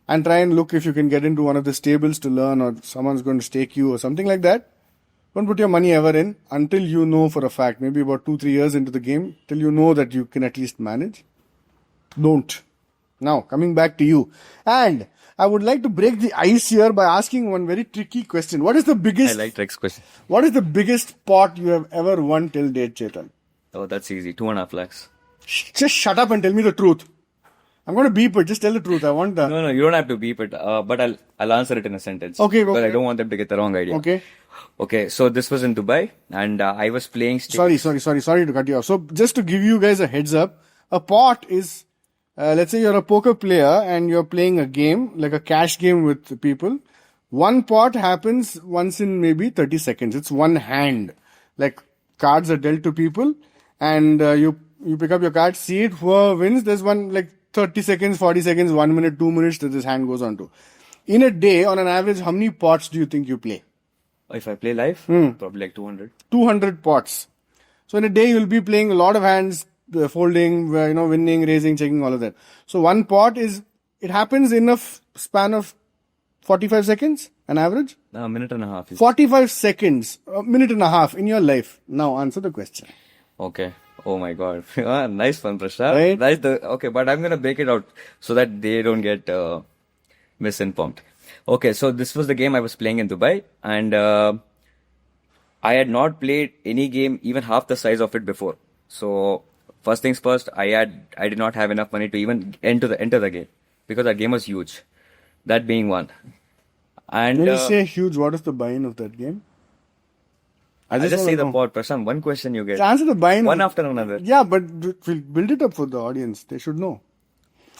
Speaker 1: And try and look if you can get into one of the stables to learn, or someone's going to stake you or something like that. Don't put your money ever in until you know for a fact, maybe about 2-3 years into the game, till you know that you can at least manage. Don't. Now, coming back to you. And I would like to break the ice here by asking one very tricky question. What is the biggest...
Speaker 2: I like tricks question.
Speaker 1: What is the biggest pot you have ever won till date, Chetan?
Speaker 2: Oh, that's easy. 2.5 lakhs.
Speaker 1: Just shut up and tell me the truth. I'm going to beep it. Just tell the truth. I want that.
Speaker 2: No, you don't have to beep it. But I'll answer it in a sentence.
Speaker 1: Okay.
Speaker 2: Because I don't want them to get the wrong idea. Okay. So this was in Dubai, and I was playing.
Speaker 1: Sorry to cut you off. So just to give you guys a heads up, a pot is, let's say you're a poker player and you're playing a game, like a cash game with people. One pot happens once in maybe 30 seconds. It's one hand. Like cards are dealt to people, and you pick up your card, see it, whoever wins, there's one like 30 seconds, 40 seconds, 1 minute, 2 minutes that this hand goes on to. In a day, on an average, how many pots do you think you play?
Speaker 2: If I play live, probably like 200.
Speaker 1: 200 pots. So in a day, you'll be playing a lot of hands, folding, winning, raising, checking, all of that. So one pot it happens in a span of 45 seconds, an average?
Speaker 2: A minute and a half.
Speaker 1: 45 seconds, a minute and a half in your life. Now answer the question.
Speaker 2: Okay. Oh my God. Nice one, Prashant. Right? Okay, but I'm going to break it out so that they don't get misinformed. Okay, so this was the game I was playing in Dubai, and I had not played any game even half the size of it before. So first things first, I did not have enough money to even enter the game because that game was huge. That being one. And
Speaker 1: when you say huge, what is the buy-in of that game?
Speaker 2: I just say the pot, Prashant. One question you get.
Speaker 1: Answer the buy-in.
Speaker 2: One after another.
Speaker 1: Yeah, but we'll build it up for the audience. They should know.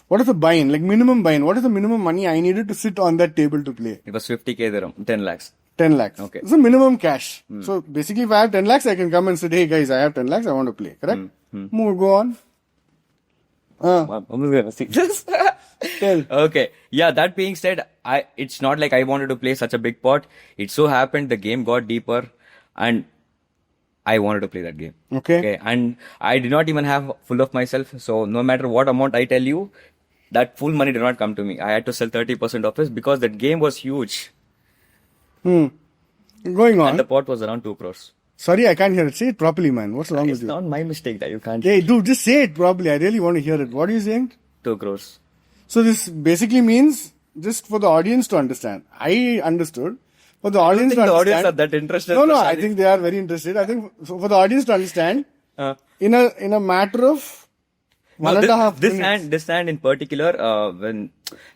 Speaker 1: What is the buy-in? Like minimum buy-in. What is the minimum money I needed to sit on that table to play?
Speaker 2: It was 50k dirham, 10 lakhs.
Speaker 1: 10 lakhs.
Speaker 2: Okay.
Speaker 1: It's a minimum cash. So basically, if I have 10 lakhs, I can come and say, hey guys, I have 10 lakhs, I want to play. Correct? Move, go on.
Speaker 2: I'm gonna see this.
Speaker 1: Tell.
Speaker 2: Okay. Yeah, that being said, it's not like I wanted to play such a big pot. It so happened the game got deeper and I wanted to play that game.
Speaker 1: Okay.
Speaker 2: And I did not even have full of myself. So no matter what amount I tell you, that full money did not come to me. I had to sell 30% of it because that game was huge.
Speaker 1: Going on.
Speaker 2: And the pot was around 2 crores.
Speaker 1: Sorry, I can't hear it. Say it properly, man. What's wrong with you?
Speaker 2: It's not my mistake that you can't.
Speaker 1: Hey, dude, just say it properly. I really want to hear it. What are you saying?
Speaker 2: 2 crores.
Speaker 1: So this basically means, just for the audience to understand. I understood. For the audience to understand.
Speaker 2: The audience are that interested.
Speaker 1: No, I think they are very interested. I think for the audience to understand, in a matter of 1.5 minutes.
Speaker 2: This hand in particular, when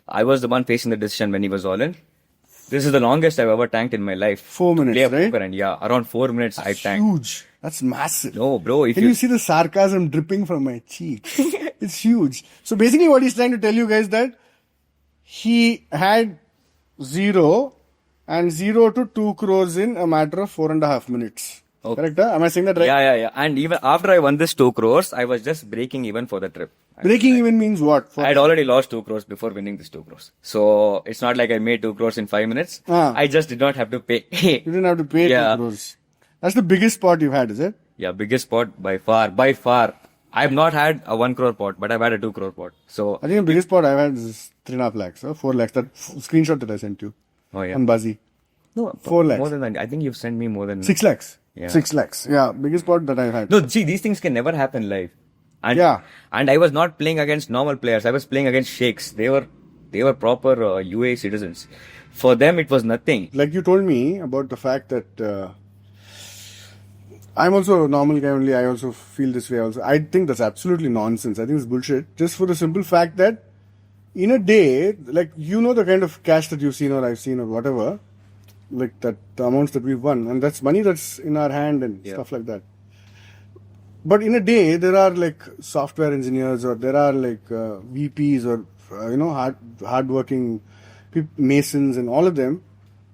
Speaker 2: I was the one facing the decision when he was all in, this is the longest I've ever tanked in my life.
Speaker 1: 4 minutes, right?
Speaker 2: And yeah, around 4 minutes I tanked.
Speaker 1: Huge. That's massive.
Speaker 2: No, bro.
Speaker 1: Can you see the sarcasm dripping from my cheek? It's huge. So basically what he's trying to tell you guys that he had 0 to 2 crores in a matter of 4.5 minutes. Okay. Correct? Am I saying that right?
Speaker 2: Yeah. And even after I won this 2 crores, I was just breaking even for the trip.
Speaker 1: Breaking even means what?
Speaker 2: I had already lost 2 crores before winning this 2 crores. So it's not like I made 2 crores in 5 minutes. I just did not have to pay.
Speaker 1: You didn't have to pay 2 crores. That's the biggest pot you've had, is it?
Speaker 2: Yeah, biggest pot by far. I've not had a 1 crore pot, but I've had a 2 crore pot. So
Speaker 1: I think the biggest pot I've had is 3.5 lakhs or 4 lakhs. That screenshot that I sent you.
Speaker 2: Oh yeah.
Speaker 1: On Buzzy.
Speaker 2: No,
Speaker 1: 4 lakhs.
Speaker 2: More than that. I think you've sent me more than
Speaker 1: 6 lakhs.
Speaker 2: Yeah.
Speaker 1: 6 lakhs. Yeah, biggest pot that I've had.
Speaker 2: No, see, these things can never happen live. And, and I was not playing against normal players. I was playing against sheikhs. They were proper UAE citizens. For them, it was nothing.
Speaker 1: Like you told me about the fact that I'm also a normal guy only. I also feel this way also. I think that's absolutely nonsense. I think it's bullshit. Just for the simple fact that in a day, like the kind of cash that you've seen or I've seen or whatever, like that the amounts that we've won, and that's money that's in our hand and stuff like that. But in a day, there are like software engineers or there are like VPs or hardworking masons and all of them.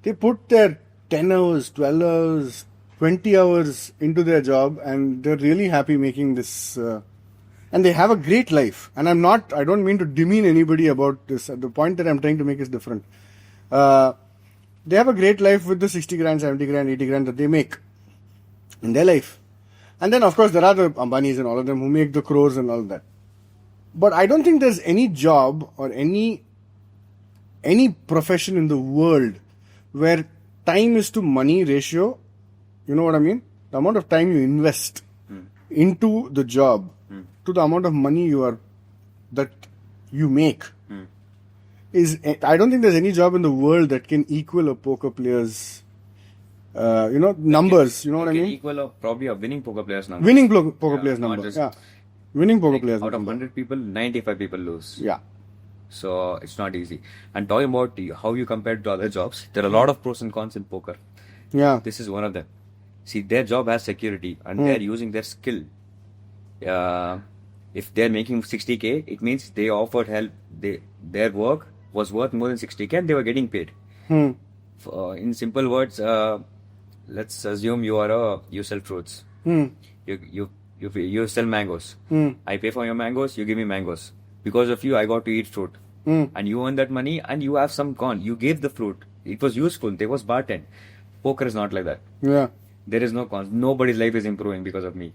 Speaker 1: They put their 10 hours, 12 hours, 20 hours into their job, and they're really happy making this. And they have a great life. And I don't mean to demean anybody about this. The point that I'm trying to make is different. They have a great life with the 60 grand, 70 grand, 80 grand that they make in their life. And then, of course, there are the Ambanis and all of them who make the crores and all that. But I don't think there's any job or any profession in the world where time is to money ratio, you know what I mean? The amount of time you invest into the job to the amount of money that you make I don't think there's any job in the world that can equal a poker player's numbers. You know what I mean?
Speaker 2: Equal probably a winning poker player's number.
Speaker 1: Winning poker player's number. Yeah. Winning poker player's
Speaker 2: number. Out of 100 people, 95 people lose. Yeah. So it's not easy. And talking about how you compare to other jobs, there are a lot of pros and cons in poker.
Speaker 1: Yeah.
Speaker 2: This is one of them. See, their job has security and they're using their skill. If they're making 60K, it means they offered help. Their work was worth more than 60K and they were getting paid. In simple words, let's assume you sell fruits. You sell mangoes. I pay for your mangoes, you give me mangoes. Because of you, I got to eat fruit. And you earn that money and you have some con. You gave the fruit. It was useful. There was bartend. Poker is not like that.
Speaker 1: Yeah.
Speaker 2: There is no cons. Nobody's life is improving because of me.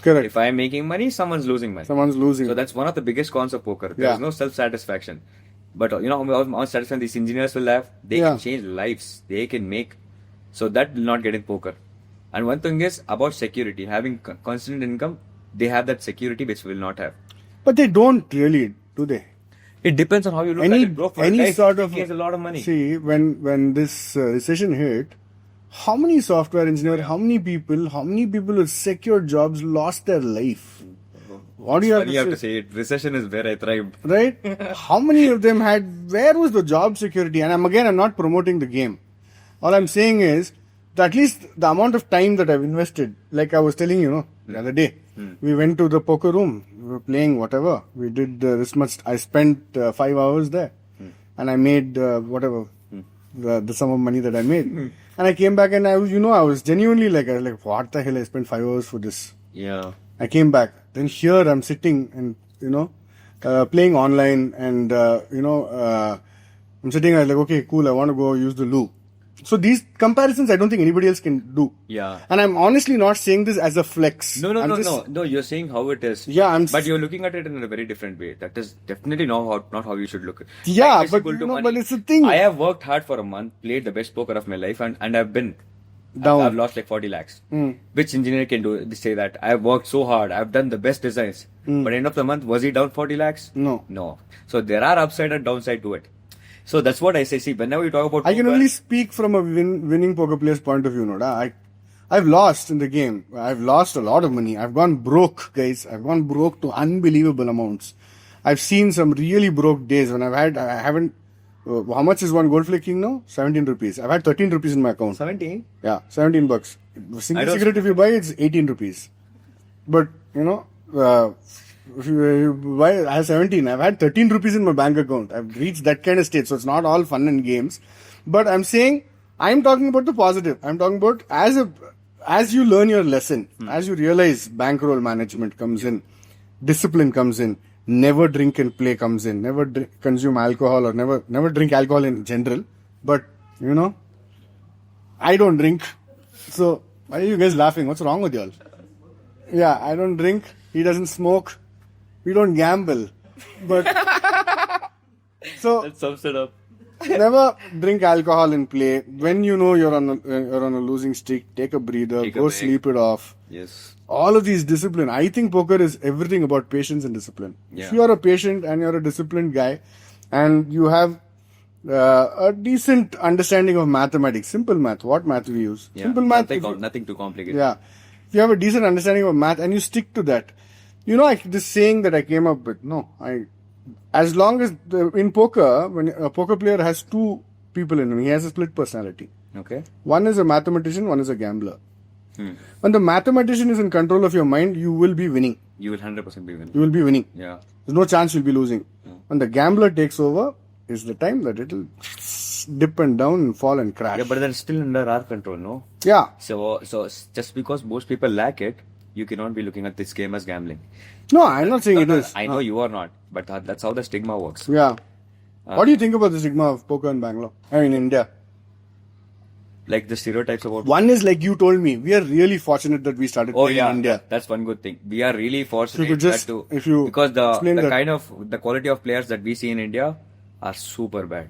Speaker 1: Correct.
Speaker 2: If I am making money, someone's losing money. So that's one of the biggest cons of poker. There is no self-satisfaction. But how satisfaction these engineers will have, they can change lives. They can make. So that will not get in poker. And one thing is about security. Having constant income, they have that security which will not have.
Speaker 1: But they don't really, do they?
Speaker 2: It depends on how you look at it, bro.
Speaker 1: Any sort of,
Speaker 2: he has a lot of money.
Speaker 1: See, when this recession hit, how many software engineers, how many people with secure jobs lost their life? What do you have to say?
Speaker 2: Recession is where I thrived.
Speaker 1: Right? How many of them where was the job security? And I'm not promoting the game. All I'm saying is that at least the amount of time that I've invested, like I was telling you, the other day, we went to the poker room, we were playing whatever. We did this much, I spent 5 hours there and I made whatever, the sum of money that I made. And I came back and I was genuinely like, what the hell, I spent 5 hours for this.
Speaker 2: Yeah.
Speaker 1: I came back. Then here I'm sitting and, playing online and, I'm sitting like, okay, cool, I want to go use the loo. So these comparisons, I don't think anybody else can do.
Speaker 2: Yeah.
Speaker 1: And I'm honestly not saying this as a flex.
Speaker 2: No, you're saying how it is.
Speaker 1: Yeah,
Speaker 2: but you're looking at it in a very different way. That is definitely not how you should look at it.
Speaker 1: Yeah, but it's a thing.
Speaker 2: I have worked hard for a month, played the best poker of my life, and I've been
Speaker 1: down.
Speaker 2: I've lost like 40 lakhs. Which engineer can say that? I've worked so hard. I've done the best designs. But end of the month, was he down 40 lakhs? No. So there are upside and downside to it. So that's what I say. See, whenever you talk about
Speaker 1: poker, I can only speak from a winning poker player's point of view. I've lost in the game. I've lost a lot of money. I've gone broke, guys. I've gone broke to unbelievable amounts. I've seen some really broke days when I haven't. How much is one gold flaking now? 17 rupees. I've had 13 rupees in my account.
Speaker 2: 17?
Speaker 1: Yeah, 17 bucks. Single cigarette if you buy, it's 18 rupees. But, if you buy, I have 17. I've had 13 rupees in my bank account. I've reached that kind of state. So it's not all fun and games. But I'm talking about the positive. I'm talking about as you learn your lesson, as you realize bankroll management comes in, discipline comes in, never drink and play comes in, never consume alcohol or never drink alcohol in general. But, I don't drink. So why are you guys laughing? What's wrong with y'all? Yeah, I don't drink. He doesn't smoke. We don't gamble, but so
Speaker 2: that sums it up.
Speaker 1: Never drink alcohol in play. When you're on a losing streak, take a breather, go sleep it off.
Speaker 2: Yes.
Speaker 1: All of these discipline. I think poker is everything about patience and discipline. Yeah. If you are a patient and you're a disciplined guy, and you have a decent understanding of mathematics, simple math. What math we use?
Speaker 2: Yeah,
Speaker 1: Simple math.
Speaker 2: nothing too complicated.
Speaker 1: Yeah. If you have a decent understanding of math and you stick to that, this saying that I came up with. No, as long as in poker, when a poker player has two people in him, he has a split personality.
Speaker 2: Okay.
Speaker 1: One is a mathematician, one is a gambler. When the mathematician is in control of your mind, you will be winning.
Speaker 2: You will 100% be winning.
Speaker 1: You will be winning.
Speaker 2: Yeah.
Speaker 1: There's no chance you'll be losing. When the gambler takes over, is the time that it'll dip and down and fall and crash.
Speaker 2: Yeah, but that's still under our control, no?
Speaker 1: Yeah.
Speaker 2: So just because most people lack it, you cannot be looking at this game as gambling.
Speaker 1: No, I'm not saying it is.
Speaker 2: I know you are not, but that's how the stigma works.
Speaker 1: Yeah. What do you think about the stigma of poker in Bangalore? In India.
Speaker 2: Like the stereotypes about...
Speaker 1: One is like you told me, we are really fortunate that we started playing in India.
Speaker 2: That's one good thing. We are really fortunate
Speaker 1: because
Speaker 2: the quality of players that we see in India are super bad.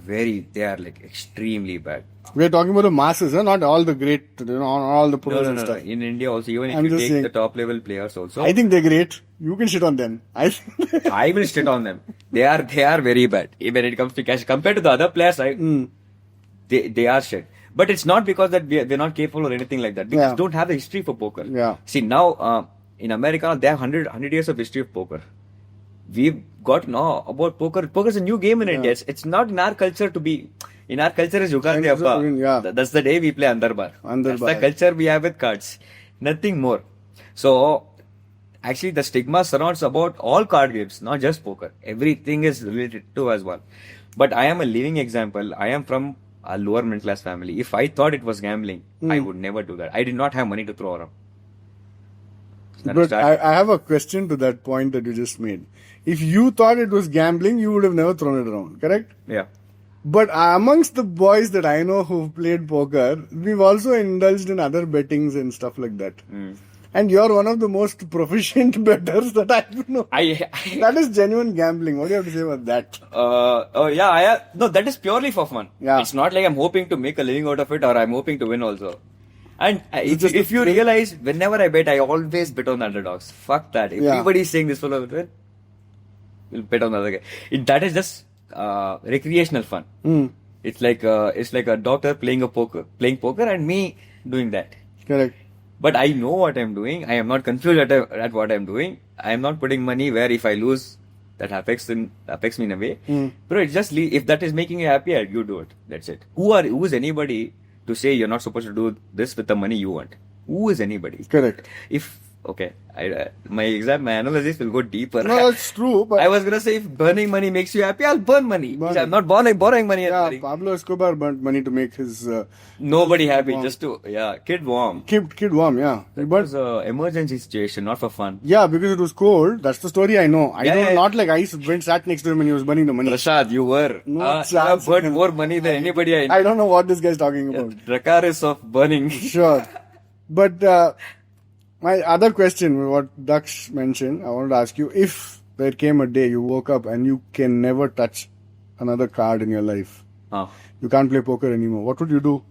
Speaker 2: They are like extremely bad.
Speaker 1: We are talking about the masses, not all the great, all the pros and stuff.
Speaker 2: In India also, even if you take the top level players also.
Speaker 1: I think they're great. You can shit on them.
Speaker 2: I will shit on them. They are very bad. When it comes to cash, compared to the other players, they are shit. But it's not because that we're not capable or anything like that. We just don't have the history for poker.
Speaker 1: Yeah.
Speaker 2: See, now in America, they have 100 years of history of poker. We've got now about poker. Poker is a new game in India. It's not in our culture to be. In our culture is Yugandi Appa. That's the day we play Andarbar. That's the culture we have with cards. Nothing more. So, actually the stigma surrounds about all card games, not just poker. Everything is related to as well. But I am a living example. I am from a lower middle class family. If I thought it was gambling, I would never do that. I did not have money to throw around.
Speaker 1: But I have a question to that point that you just made. If you thought it was gambling, you would have never thrown it around, correct?
Speaker 2: Yeah.
Speaker 1: But amongst the boys that I know who've played poker, we've also indulged in other bettings and stuff like that. And you're one of the most proficient bettors that I know. That is genuine gambling. What do you have to say about that?
Speaker 2: No, that is purely for fun.
Speaker 1: Yeah.
Speaker 2: It's not like I'm hoping to make a living out of it or I'm hoping to win also. And if you realize, whenever I bet, I always bet on the underdogs. Fuck that. If everybody's saying this fellow will win, we'll bet on the other guy. That is just recreational fun. It's like a doctor playing poker and me doing that.
Speaker 1: Correct.
Speaker 2: But I know what I'm doing. I am not confused at what I'm doing. I am not putting money where if I lose, that affects me in a way. Bro, it's just if that is making you happy, you do it. That's it. Who is anybody to say you're not supposed to do this with the money you want? Who is anybody?
Speaker 1: Correct.
Speaker 2: My analysis will go deeper.
Speaker 1: No, that's true. But
Speaker 2: I was gonna say if burning money makes you happy, I'll burn money. I'm not borrowing money.
Speaker 1: Yeah, Pablo Escobar burnt money to make his
Speaker 2: nobody happy, just to kid warm.
Speaker 1: Kid warm, yeah.
Speaker 2: It was an emergency situation, not for fun.
Speaker 1: Yeah, because it was cold. That's the story I know. Not like I sat next to him and he was burning the money.
Speaker 2: Prashad, you were.
Speaker 1: No
Speaker 2: you have burned more money than anybody I know.
Speaker 1: I don't know what this guy's talking about.
Speaker 2: Drakaris of burning.
Speaker 1: Sure. But my other question, what Daksh mentioned, I wanted to ask you, if there came a day you woke up and you can never touch another card in your life, you can't play poker anymore, what would you do?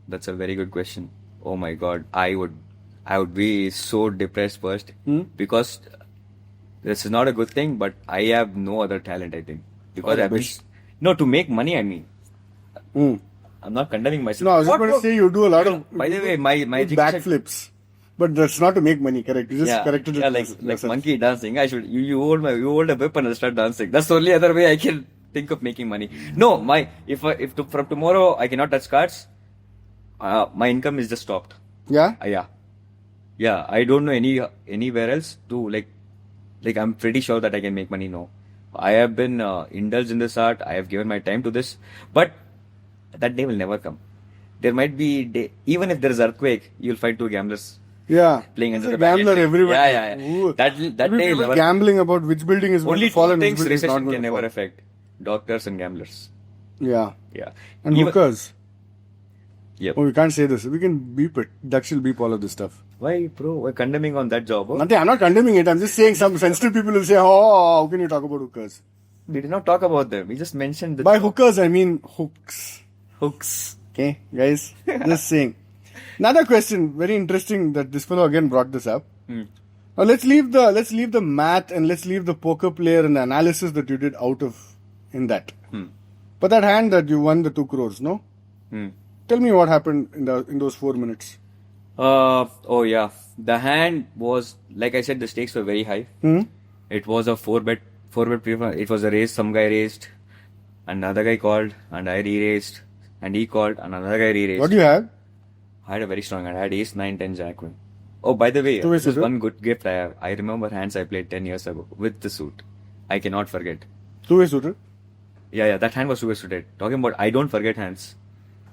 Speaker 2: That's a very good question. Oh my God, I would be so depressed first because this is not a good thing, but I have no other talent, I think. Because to make money, I mean. I'm not condemning myself.
Speaker 1: No, I was just going to say you do a lot of
Speaker 2: by the way, my
Speaker 1: backflips. But that's not to make money, correct? You just corrected it.
Speaker 2: Yeah, like monkey dancing. You hold a whip and I'll start dancing. That's the only other way I can think of making money. No, from tomorrow I cannot touch cards, my income is just stopped.
Speaker 1: Yeah?
Speaker 2: Yeah, I don't know anywhere else to like I'm pretty sure that I can make money now. I have been indulged in this art. I have given my time to this, but that day will never come. There might be day, even if there is earthquake, you'll find two gamblers.
Speaker 1: Yeah,
Speaker 2: playing under the
Speaker 1: gambler everywhere.
Speaker 2: Yeah. That day never.
Speaker 1: Gambling about which building is
Speaker 2: only
Speaker 1: fallen.
Speaker 2: Two things recession can never affect: doctors and gamblers.
Speaker 1: Yeah. And
Speaker 2: even
Speaker 1: hookers.
Speaker 2: Yep.
Speaker 1: Oh, we can't say this. We can beep it. Daksh will beep all of this stuff.
Speaker 2: Why, bro? We're condemning on that job.
Speaker 1: Nothing. I'm not condemning it. I'm just saying some sensitive people will say, "Oh, how can you talk about hookers?"
Speaker 2: We did not talk about them. We just mentioned the
Speaker 1: by hookers. I mean hooks.
Speaker 2: Hooks.
Speaker 1: Okay, guys. Just saying. Another question, very interesting that this fellow again brought this up. Now let's leave the math and let's leave the poker player and the analysis that you did out of in that. But that hand that you won the 2 crores, no? Tell me what happened in those 4 minutes.
Speaker 2: Oh yeah. The hand was, like I said, the stakes were very high. It was a 4-bet pre-flop. It was a race. Some guy raised, another guy called, and I re-raised, and he called, and another guy re-raised.
Speaker 1: What do you have?
Speaker 2: I had a very strong hand. I had ace, 9, 10, jack, queen. Oh, by the way, this is one good gift I have. I remember hands I played 10 years ago with the suit. I cannot forget.
Speaker 1: Two-way suited?
Speaker 2: Yeah, that hand was two-way suited. Talking about, I don't forget hands.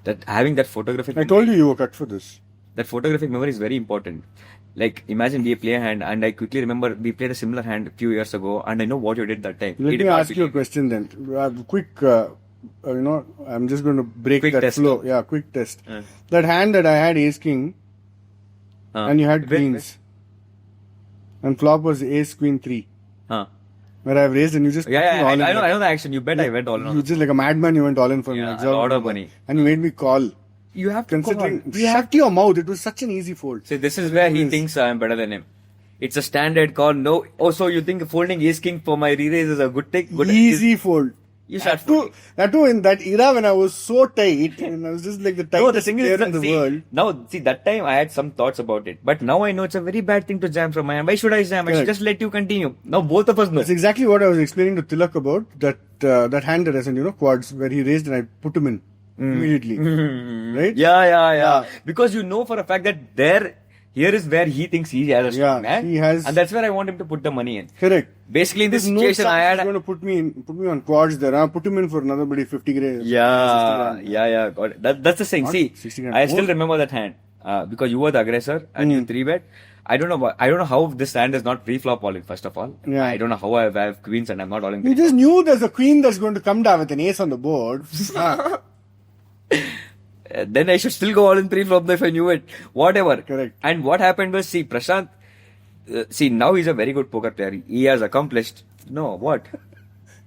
Speaker 2: That having that photographic.
Speaker 1: I told you were cut for this.
Speaker 2: That photographic memory is very important. Like, imagine we play a hand, and I quickly remember we played a similar hand a few years ago, and I know what you did that time.
Speaker 1: Let me ask you a question then. Quick, I'm just going to break
Speaker 2: quick
Speaker 1: that
Speaker 2: test.
Speaker 1: flow. Yeah, quick test. That hand that I had ace king, and you had queens, and flop was ace queen 3. Where I've raised and you just
Speaker 2: I know the action. You bet I went all in.
Speaker 1: You just like a madman, you went all in for me.
Speaker 2: A lot of money.
Speaker 1: And you made me call.
Speaker 2: You have to
Speaker 1: considering shut your mouth. It was such an easy fold.
Speaker 2: See, this is where he thinks I'm better than him. It's a standard call. No. Oh, so you think folding ace king for my re-raise is a good take?
Speaker 1: Easy fold.
Speaker 2: You start
Speaker 1: that too in that era when I was so tight and I was just like the tightest player in the world.
Speaker 2: Now, see, that time I had some thoughts about it. But now I know it's a very bad thing to jam from my hand. Why should I jam? I should just let you continue. Now both of us know.
Speaker 1: That's exactly what I was explaining to Tilak about. That hand that I sent, quads, where he raised and I put him in immediately. Right?
Speaker 2: Yeah. Because you know for a fact that here is where he thinks he has a strong hand.
Speaker 1: He has.
Speaker 2: And that's where I want him to put the money in.
Speaker 1: Correct.
Speaker 2: Basically, in this situation, I had.
Speaker 1: He's going to put me on quads there. I'll put him in for another 50 grand.
Speaker 2: Yeah. Got it. That's the thing. See, I still remember that hand because you were the aggressor and you 3-bet. I don't know how this hand is not pre-flop all in. First of all, I don't know how I have queens and I'm not all in.
Speaker 1: You just knew there's a queen that's going to come down with an ace on the board.
Speaker 2: Then I should still go all in pre-flop if I knew it. Whatever.
Speaker 1: Correct.
Speaker 2: And what happened was, see, Prashant. Now he's a very good poker player. He has accomplished. No, what?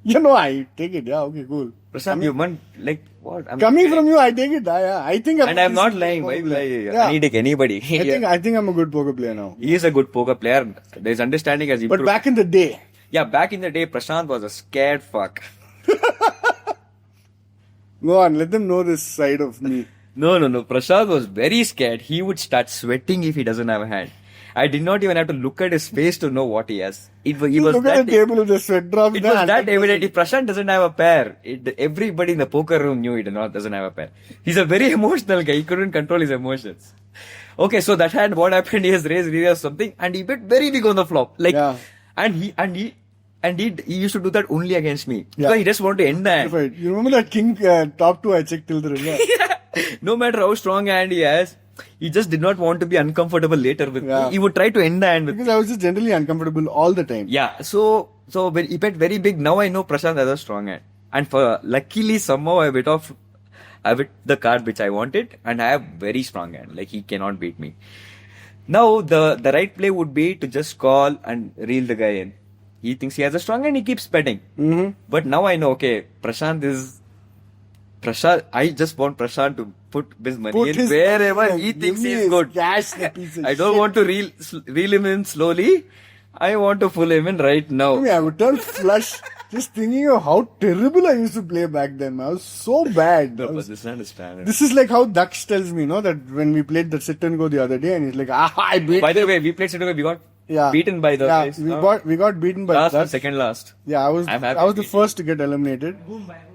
Speaker 1: I take it. Yeah, okay, cool.
Speaker 2: Prashant, you meant like what?
Speaker 1: Coming from you, I take it. I think.
Speaker 2: And I'm not lying. Why will I take anybody?
Speaker 1: I think I'm a good poker player now.
Speaker 2: He is a good poker player. There's understanding as improved.
Speaker 1: But back in the day.
Speaker 2: Yeah, back in the day, Prashant was a scared fuck.
Speaker 1: Go on, let them know this side of me.
Speaker 2: No. Prashant was very scared. He would start sweating if he doesn't have a hand. I did not even have to look at his face to know what he has. He was
Speaker 1: look at the table with the sweat drops.
Speaker 2: It was that evident. If Prashant doesn't have a pair, everybody in the poker room knew he doesn't have a pair. He's a very emotional guy. He couldn't control his emotions. Okay, so that hand, what happened? He has raised something, and he bet very big on the flop. And he used to do that only against me. Because he just wanted to end the hand.
Speaker 1: Right. You remember that king top 2 I checked till the ring?
Speaker 2: No matter how strong a hand he has, he just did not want to be uncomfortable later with me. He would try to end the hand with
Speaker 1: because I was just generally uncomfortable all the time.
Speaker 2: Yeah. So when he bet very big, now I know Prashant has a strong hand. And luckily somehow I bit the card which I wanted and I have very strong hand. Like he cannot beat me. Now the right play would be to just call and reel the guy in. He thinks he has a strong hand, he keeps betting. But now I know, okay, Prashant, I just want Prashant to put his money in wherever he thinks he is good. I don't want to reel him in slowly. I want to pull him in right now.
Speaker 1: I would turn flush just thinking of how terrible I used to play back then. I was so bad. This is like how Daksh tells me, that when we played the sit and go the other day and he's like, I beat.
Speaker 2: By the way, we played sit and go, we got beaten by the guys.
Speaker 1: We got beaten by
Speaker 2: last, second last.
Speaker 1: Yeah, I was the first to get eliminated.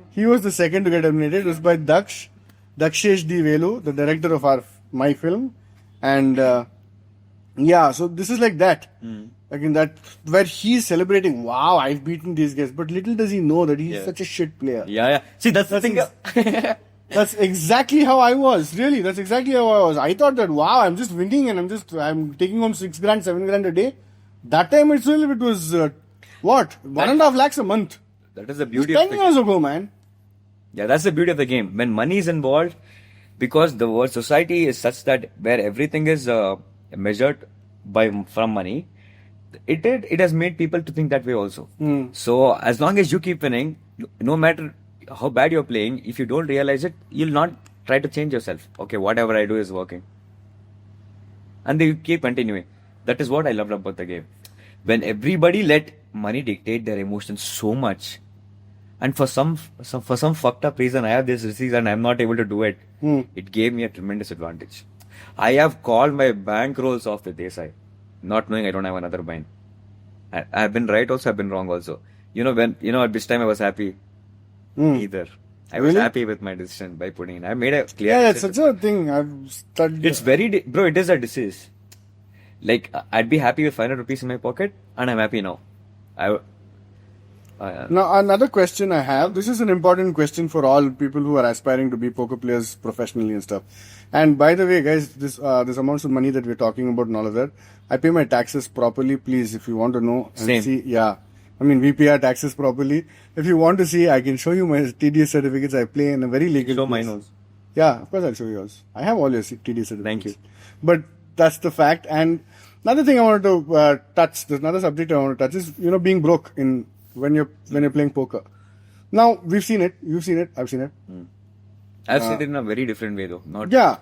Speaker 1: He was the second to get eliminated. It was by Dakshesh D. Velu, the director of my film. And so this is like that. Like in that, where he's celebrating, wow, I've beaten these guys. But little does he know that he's such a shit player.
Speaker 2: Yeah. See, that's the thing.
Speaker 1: That's exactly how I was. Really, that's exactly how I was. I thought that, wow, I'm just winning and I'm taking home 6 grand, 7 grand a day. That time itself, it was, 1.5 lakhs a month.
Speaker 2: That is the beauty
Speaker 1: of 10 years ago, man.
Speaker 2: Yeah, that's the beauty of the game. When money is involved, because the world society is such that where everything is measured from money, it has made people to think that way also. So as long as you keep winning, no matter how bad you're playing, if you don't realize it, you'll not try to change yourself. Okay, whatever I do is working. And they keep continuing. That is what I loved about the game. When everybody let money dictate their emotions so much, And for some fucked up reason, I have this disease and I'm not able to do it. It gave me a tremendous advantage. I have called my bank rolls off with Desai, not knowing I don't have another mine. I've been right also, I've been wrong also. At this time I was happy. Either. I was
Speaker 1: Really?
Speaker 2: happy with my decision by putting in. I made a clear
Speaker 1: Yeah, it's
Speaker 2: decision.
Speaker 1: such a thing. I've studied.
Speaker 2: It's very, bro, it is a disease. Like, I'd be happy with 500 rupees in my pocket, and I'm happy now.
Speaker 1: Now, another question I have. This is an important question for all people who are aspiring to be poker players professionally and stuff. And by the way, guys, this amounts of money that we're talking about and all of that, I pay my taxes properly. Please, if you want to know and
Speaker 2: Same.
Speaker 1: see, yeah. I mean, we pay our taxes properly. If you want to see, I can show you my TDS certificates. I play in a very legal
Speaker 2: Show
Speaker 1: place.
Speaker 2: mine also.
Speaker 1: Yeah, of course I'll show you yours. I have all your TDS certificates.
Speaker 2: Thank you.
Speaker 1: But that's the fact. And another thing I wanted to touch, there's another subject I want to touch is, being broke when you're playing poker. Now, we've seen it. You've seen it. I've seen it.
Speaker 2: I've seen it in a very different way though. Not.
Speaker 1: Yeah.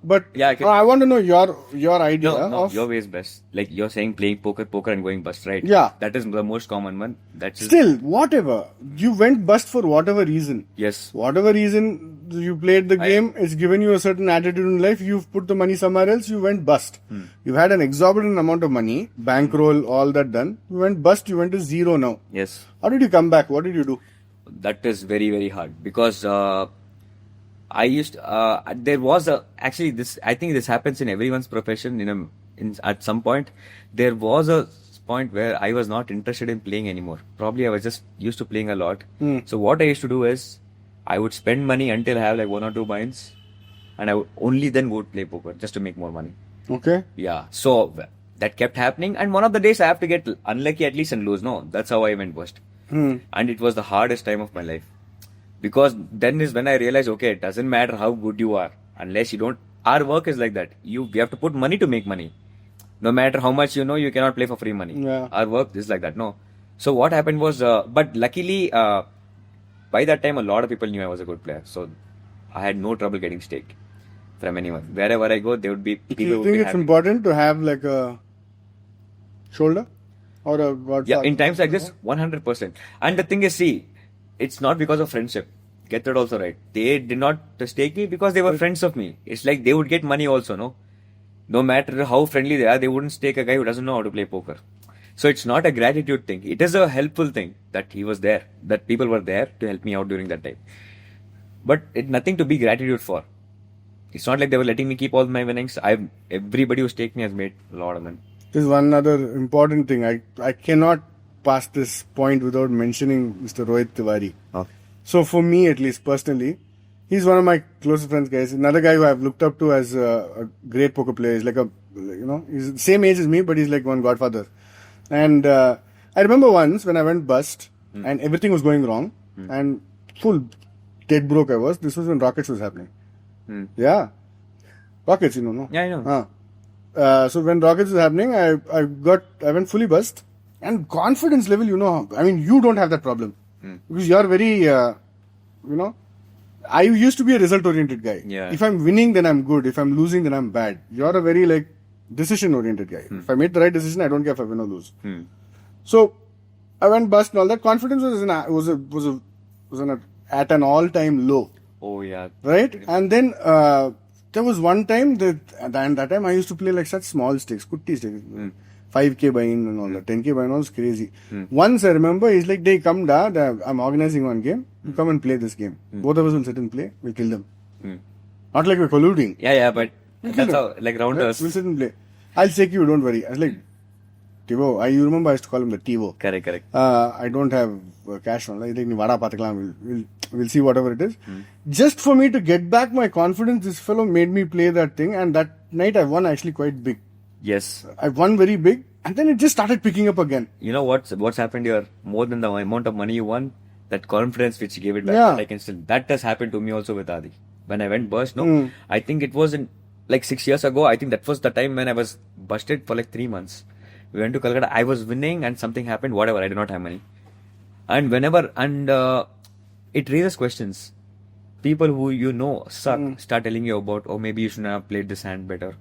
Speaker 1: But
Speaker 2: Yeah,
Speaker 1: I want to know your idea
Speaker 2: No,
Speaker 1: of...
Speaker 2: your way is best. Like you're saying playing poker and going bust, right?
Speaker 1: Yeah.
Speaker 2: That is the most common one. That's just,
Speaker 1: Still, whatever. You went bust for whatever reason.
Speaker 2: yes.
Speaker 1: Whatever reason you played the game, it's given you a certain attitude in life. You've put the money somewhere else, you went bust. You had an exorbitant amount of money, bankroll, all that done. You went bust, you went to zero now.
Speaker 2: Yes.
Speaker 1: How did you come back? What did you do?
Speaker 2: That is very, very hard because there was actually this, I think this happens in everyone's profession at some point. There was a point where I was not interested in playing anymore. Probably I was just used to playing a lot. So what I used to do is I would spend money until I have like 1 or 2 binds and I would only then go play poker just to make more money.
Speaker 1: Okay.
Speaker 2: Yeah. So that kept happening and one of the days I have to get unlucky at least and lose. No, that's how I went bust. And it was the hardest time of my life. Because then is when I realized, okay, it doesn't matter how good you are, unless you don't. Our work is like that. We have to put money to make money. No matter how much you cannot play for free money.
Speaker 1: Yeah.
Speaker 2: Our work is like that. No. So what happened was, but luckily, by that time, a lot of people knew I was a good player. So I had no trouble getting stake from anyone. Wherever I go, there would be people.
Speaker 1: Do you
Speaker 2: who would
Speaker 1: think
Speaker 2: be
Speaker 1: it's
Speaker 2: happy.
Speaker 1: important to have like a shoulder or a godfather?
Speaker 2: Yeah, in times like this, 100%. And the thing is, see, it's not because of friendship. Get that also right. They did not stake me because they were friends of me. It's like they would get money also, no? No matter how friendly they are, they wouldn't stake a guy who doesn't know how to play poker. So it's not a gratitude thing. It is a helpful thing that he was there, that people were there to help me out during that time. But it's nothing to be gratitude for. It's not like they were letting me keep all my winnings. Everybody who staked me has made a lot of them.
Speaker 1: There's one other important thing. I cannot pass this point without mentioning Mr. Rohit Tiwari.
Speaker 2: Okay.
Speaker 1: So for me, at least personally, he's one of my closest friends, guys. Another guy who I've looked up to as a great poker player. He's like he's the same age as me, but he's like one godfather. And I remember once when I went bust and everything was going wrong and full dead broke I was. This was when Rockets was happening. Yeah. Rockets, no?
Speaker 2: Yeah, I know.
Speaker 1: So when Rockets was happening, I went fully bust. And confidence level, I mean, you don't have that problem. Because you're very, I used to be a result-oriented guy.
Speaker 2: Yeah.
Speaker 1: If I'm winning, then I'm good. If I'm losing, then I'm bad. You're a very, decision-oriented guy. If I made the right decision, I don't care if I win or lose. So, I went bust and all that. Confidence was at an all-time low.
Speaker 2: Oh, yeah.
Speaker 1: Right? And then, there was one time that time I used to play like such small stakes, kutti stakes. 5k buy-in and all that. 10k buy-in was crazy. Once I remember, he's like, "They come da, I'm organizing one game. You come and play this game. Both of us will sit and play. We'll kill them." Not like we're colluding.
Speaker 2: Yeah, but that's how, like rounders.
Speaker 1: We'll sit and play. I'll take you, don't worry. I was like, Tivo, you remember I used to call him the Tivo.
Speaker 2: Correct.
Speaker 1: I don't have cash on. I think vada pathakalam. We'll see whatever it is. Just for me to get back my confidence, this fellow made me play that thing, and that night I won actually quite big.
Speaker 2: Yes.
Speaker 1: I won very big, and then it just started picking up again.
Speaker 2: You know what's happened here? More than the amount of money you won, that confidence which you gave it back.
Speaker 1: Yeah.
Speaker 2: That has happened to me also with Adi. When I went bust, I think it was in like 6 years ago. I think that was the time when I was busted for like 3 months. We went to Calcutta. I was winning, and something happened. Whatever, I did not have money. And it raises questions. People who suck start telling you about, maybe you shouldn't have played this hand better.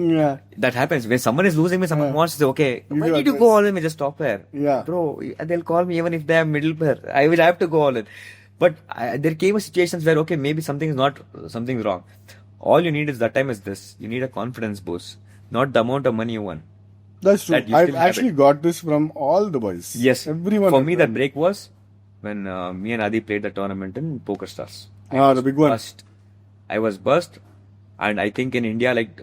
Speaker 1: Yeah.
Speaker 2: That happens when someone is losing me. Someone wants to say, "Okay, why
Speaker 1: do
Speaker 2: did you
Speaker 1: advice.
Speaker 2: go all in? Just stop pair,
Speaker 1: Yeah.
Speaker 2: bro." They'll call me even if they have middle pair. I will have to go all in. But there came a situations where okay, maybe something's wrong. All you need is that time is this. You need a confidence boost, not the amount of money you won.
Speaker 1: That's true.
Speaker 2: That you
Speaker 1: I've
Speaker 2: still have
Speaker 1: actually
Speaker 2: it.
Speaker 1: got this from all the boys.
Speaker 2: Yes,
Speaker 1: Everyone.
Speaker 2: For me, that break was when me and Adi played the tournament in Poker Stars.
Speaker 1: The big one.
Speaker 2: I was burst, and I think in India, like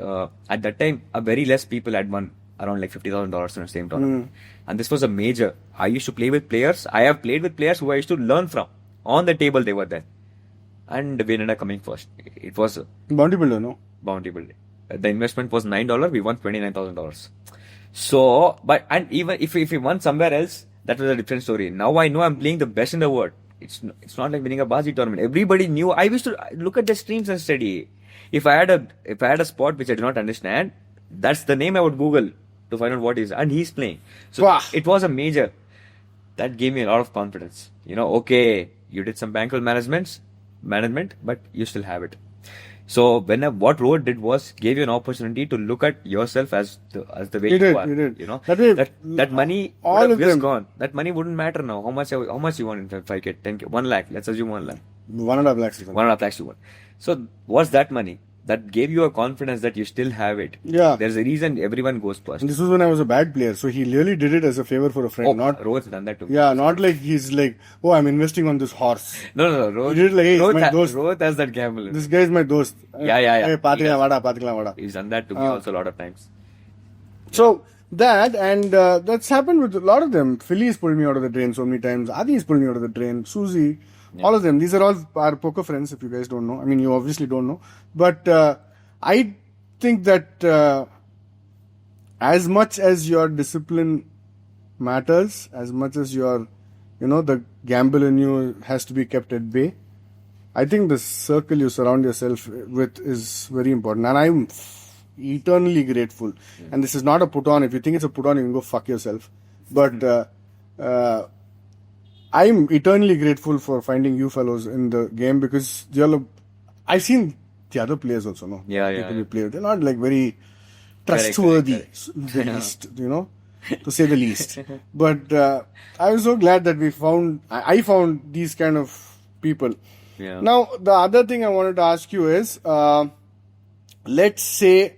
Speaker 2: at that time, a very less people had won around like $50,000 in the same tournament, and this was a major. I used to play with players. I have played with players who I used to learn from. On the table, they were there, and we ended up coming first. It was
Speaker 1: Bounty builder, no?
Speaker 2: bounty building. The investment was $9. We won $29,000. So, but and even if we won somewhere else, that was a different story. Now I know I'm playing the best in the world. It's not like winning a Bazi tournament. Everybody knew. I used to look at the streams and study. If I had a spot which I did not understand, that's the name I would Google to find out what is. And he's playing. So
Speaker 1: Wow.
Speaker 2: It was a major. That gave me a lot of confidence. Okay, you did some bankroll management, but you still have it. So what Road did was gave you an opportunity to look at yourself as the way you are.
Speaker 1: He did.
Speaker 2: That money
Speaker 1: all
Speaker 2: would
Speaker 1: of
Speaker 2: have just
Speaker 1: them.
Speaker 2: gone. That money wouldn't matter now. How much you want in 5K, 10K, 1 lakh. Let's assume 1 lakh.
Speaker 1: 1.5 lakhs.
Speaker 2: 1.5 lakhs you want. So what's that money? That gave you a confidence that you still have it.
Speaker 1: Yeah.
Speaker 2: There's a reason everyone goes first.
Speaker 1: And this was when I was a bad player, so he really did it as a favor for a friend. Not
Speaker 2: Rohit's done that too.
Speaker 1: Yeah, not like he's like, oh, I'm investing on this horse.
Speaker 2: No. Rohit,
Speaker 1: He did like, hey, it's my dost.
Speaker 2: Rohit has that gamble.
Speaker 1: This guy is my dost.
Speaker 2: Yeah.
Speaker 1: Hey, patikla vada.
Speaker 2: He's done that to me also a lot of times.
Speaker 1: So that and that's happened with a lot of them. Philly's pulled me out of the drain so many times. Adi's pulled me out of the drain. Susie, all of them. These are all our poker friends. If you guys don't know, I mean, you obviously don't know, but I think that as much as your discipline matters, as much as your, the gamble in you has to be kept at bay. I think the circle you surround yourself with is very important, and I'm eternally grateful. And this is not a put on. If you think it's a put on, you can go fuck yourself. But I'm eternally grateful for finding you fellows in the game because I've seen the other players also, no? People we play with. They're not like very trustworthy, the least, to say the least. But I was so glad that I found these kind of people.
Speaker 2: Yeah.
Speaker 1: Now, the other thing I wanted to ask you is, let's say,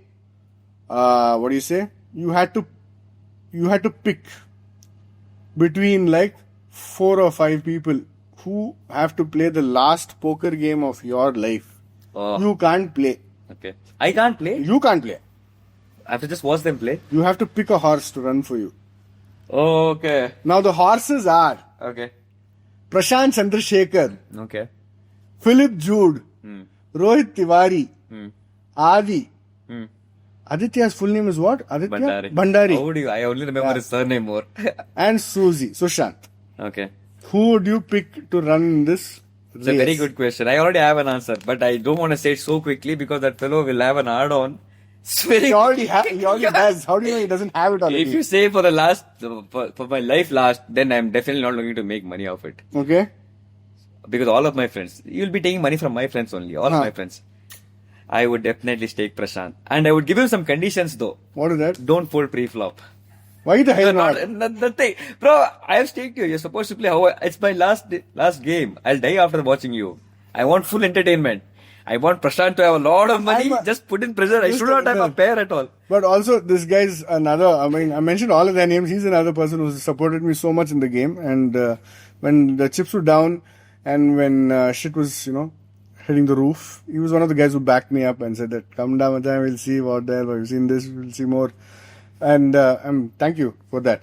Speaker 1: what do you say? You had to pick between like 4 or 5 people who have to play the last poker game of your life.
Speaker 2: Oh.
Speaker 1: You can't play.
Speaker 2: Okay. I can't play?
Speaker 1: You can't play.
Speaker 2: I have to just watch them play?
Speaker 1: You have to pick a horse to run for you.
Speaker 2: Oh, okay.
Speaker 1: Now the horses are
Speaker 2: Okay.
Speaker 1: Prashant Chandrasekhar,
Speaker 2: Okay.
Speaker 1: Philip Jude, Rohit Tiwari, Adi. Aditya's full name is what? Aditya? Bhandari.
Speaker 2: How would you? I only remember his surname more.
Speaker 1: And Susie, Sushant.
Speaker 2: Okay.
Speaker 1: Who would you pick to run this
Speaker 2: It's a very good question. I already have an answer, but I don't want to say it so quickly because that fellow will have an add-on.
Speaker 1: He already has. How do you know he doesn't have it already?
Speaker 2: If you say for the last, for my life last, then I'm definitely not looking to make money off it.
Speaker 1: Okay.
Speaker 2: Because all of my friends, you'll be taking money from my friends only. All of my friends. I would definitely stake Prashant. And I would give him some conditions though.
Speaker 1: What is that?
Speaker 2: Don't fold pre-flop.
Speaker 1: Why the hell not?
Speaker 2: The thing. Bro, I have staked you. You're supposed to play. It's my last game. I'll die after watching you. I want full entertainment. I want Prashant to have a lot of money. Just put in pressure. I should not have a pair at all.
Speaker 1: But also, this guy's another. I mean, I mentioned all of their names. He's another person who's supported me so much in the game. And when the chips were down and when shit was, hitting the roof, he was one of the guys who backed me up and said that, come down, Machan, we'll see what the hell. We've seen this, we'll see more. And thank you for that.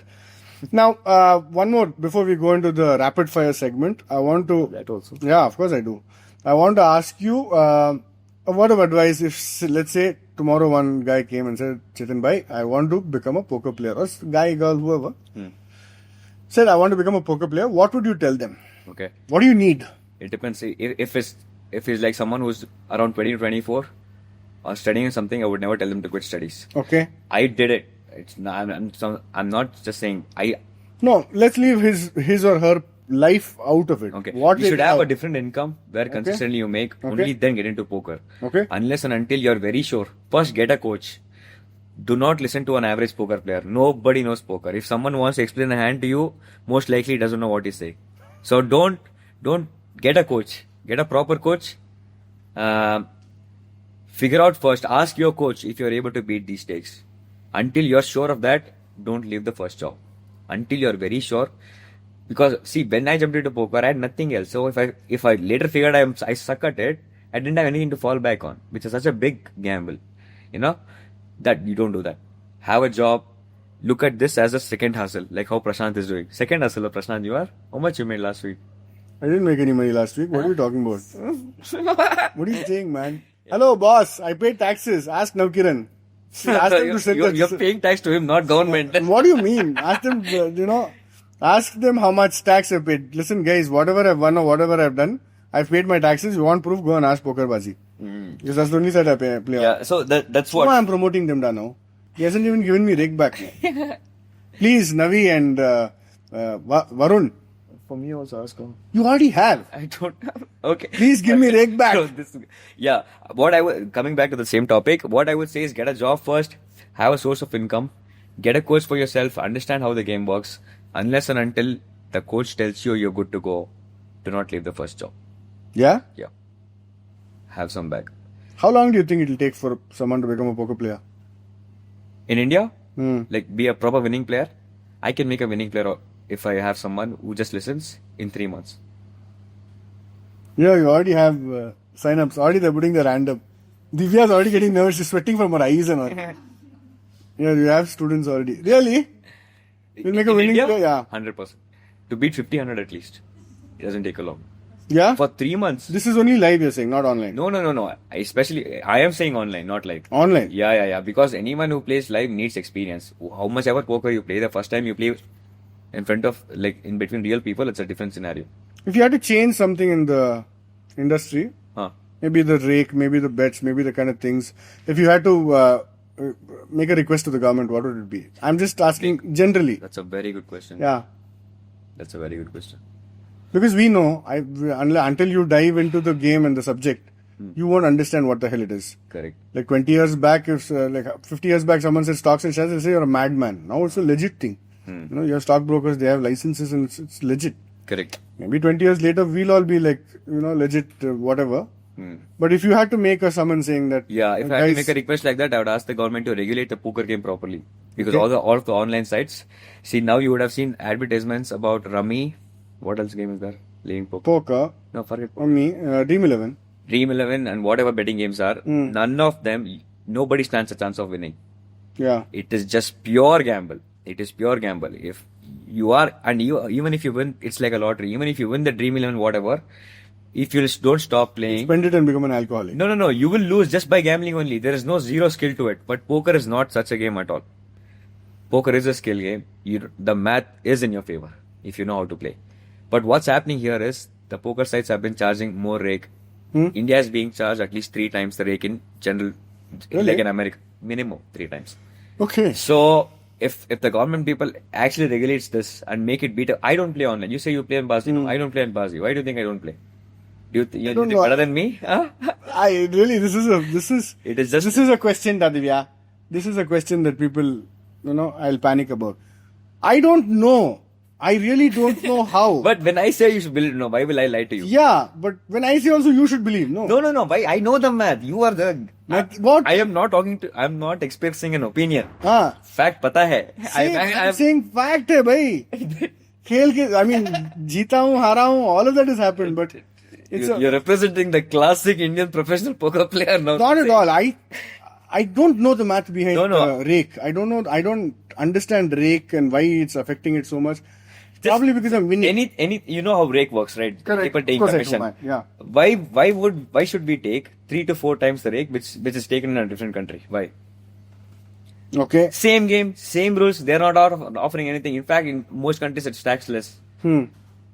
Speaker 1: Now, one more before we go into the rapid fire segment. I want to.
Speaker 2: That also.
Speaker 1: Yeah, of course I do. I want to ask you a word of advice. If, let's say, tomorrow one guy came and said, Chetan bhai, I want to become a poker player. Or guy, girl, whoever. Said, I want to become a poker player. What would you tell them?
Speaker 2: Okay.
Speaker 1: What do you need?
Speaker 2: It depends. If it's like someone who's around 20 to 24 or studying something, I would never tell them to quit studies.
Speaker 1: Okay.
Speaker 2: I did it. I'm not just saying
Speaker 1: No, let's leave his or her life out of it.
Speaker 2: Okay. You should have a different income where consistently you make. Only then get into poker.
Speaker 1: Okay.
Speaker 2: Unless and until you're very sure. First, get a coach. do not listen to an average poker player. Nobody knows poker. If someone wants to explain a hand to you, most likely he doesn't know what he's saying. So don't get a coach. Get a proper coach. Figure out first. Ask your coach if you're able to beat these stakes. Until you're sure of that, don't leave the first job. Until you're very sure. Because see, when I jumped into poker, I had nothing else. So if I later figured I suck at it, I didn't have anything to fall back on, which is such a big gamble. You know, that you don't do that. Have a job. Look at this as a second hustle, like how Prashant is doing. Second hustle of Prashant, you are? How much you made last week?
Speaker 1: I didn't make any money last week. What are you talking about? What are you saying, man? Hello, boss. I paid taxes. Ask Navkiran. Ask them to set
Speaker 2: You're paying tax to him, not government.
Speaker 1: What do you mean? Ask them, ask them how much tax I paid. Listen, guys, whatever I've won or whatever I've done, I've paid my taxes. You want proof? Go and ask Pokerbazi. Because that's the only side I play.
Speaker 2: Yeah, so that's what.
Speaker 1: I'm promoting them now. He hasn't even given me rake back. Please, Navi and Varun.
Speaker 2: For me also, ask him.
Speaker 1: You already have.
Speaker 2: I don't have. Okay.
Speaker 1: Please give me rake back.
Speaker 2: Coming back to the same topic, what I would say is get a job first, have a source of income, get a coach for yourself, understand how the game works. Unless and until the coach tells you you're good to go, do not leave the first job.
Speaker 1: Yeah?
Speaker 2: Yeah. Have some back.
Speaker 1: How long do you think it'll take for someone to become a poker player?
Speaker 2: In India, like be a proper winning player, I can make a winning player if I have someone who just listens in 3 months.
Speaker 1: Yeah, you already have sign-ups. Already they're putting the random. Divya's already getting nervous. She's sweating from her eyes and all. Yeah, you have students already. Really? You'll make a winning player? Yeah.
Speaker 2: 100%. To beat 50, 100 at least. It doesn't take a long.
Speaker 1: Yeah?
Speaker 2: For 3 months.
Speaker 1: This is only live, you're saying, not online.
Speaker 2: No. Especially, I am saying online, not live.
Speaker 1: Online?
Speaker 2: Yeah. Because anyone who plays live needs experience. How much ever poker you play, the first time you play in front of, like, in between real people, it's a different scenario.
Speaker 1: If you had to change something in the industry, maybe the rake, maybe the bets, maybe the kind of things, if you had to make a request to the government, what would it be? I'm just asking generally.
Speaker 2: That's a very good question.
Speaker 1: Yeah.
Speaker 2: That's a very good question.
Speaker 1: Because we know, until you dive into the game and the subject, you won't understand what the hell it is.
Speaker 2: Correct.
Speaker 1: Like 20 years back, if 50 years back, someone said stocks and shares, they say you're a madman. Now it's a legit thing. You have stockbrokers, they have licenses and it's legit.
Speaker 2: Correct.
Speaker 1: Maybe 20 years later, we'll all be like, legit, whatever. But if you had to make a summon saying that...
Speaker 2: Yeah, if I had to make a request like that, I would ask the government to regulate the poker game properly. Because all of the online sites... See, now you would have seen advertisements about Rummy. What else game is there? Playing poker.
Speaker 1: Poker.
Speaker 2: No, forget poker.
Speaker 1: Rummy, Dream 11.
Speaker 2: Dream 11 and whatever betting games are, none of them, nobody stands a chance of winning.
Speaker 1: Yeah.
Speaker 2: It is just pure gamble. It is pure gamble. If you are, and even if you win, it's like a lottery. Even if you win the Dream 11, whatever, if you don't stop playing,
Speaker 1: spend it and become an alcoholic.
Speaker 2: No. You will lose just by gambling only. There is no zero skill to it. But poker is not such a game at all. Poker is a skill game. The math is in your favor if you know how to play. But what's happening here is the poker sites have been charging more rake. India is being charged at least 3 times the rake in general, like in America, minimum 3 times.
Speaker 1: Okay.
Speaker 2: So if the government people actually regulates this and make it better, I don't play online. You say you play in Bazi. No, I don't play in Bazi. Why do you think I don't play? Do you think better than me? Huh?
Speaker 1: This is a question, Dadivya. This is a question that people, I'll panic about. I don't know. I really don't know how.
Speaker 2: But when I say you should believe, why will I lie to you?
Speaker 1: Yeah, but when I say also you should believe, no.
Speaker 2: No. Why? I know the math. You are the...
Speaker 1: What?
Speaker 2: I am not I'm not expressing an opinion. Fact pata hai.
Speaker 1: I'm saying fact hai, bhai. Jeeta hu, hara hu, all of that has happened, but...
Speaker 2: You're representing the classic Indian professional poker player now.
Speaker 1: Not at all. I don't know the math behind rake. I don't know. I don't understand rake and why it's affecting it so much. Probably because I'm winning.
Speaker 2: You know how rake works, right?
Speaker 1: Correct.
Speaker 2: People take commission.
Speaker 1: Yeah.
Speaker 2: Why should we take 3 to 4 times the rake which is taken in a different country? Why?
Speaker 1: Okay.
Speaker 2: Same game, same rules. They're not offering anything. In fact, in most countries it's taxless.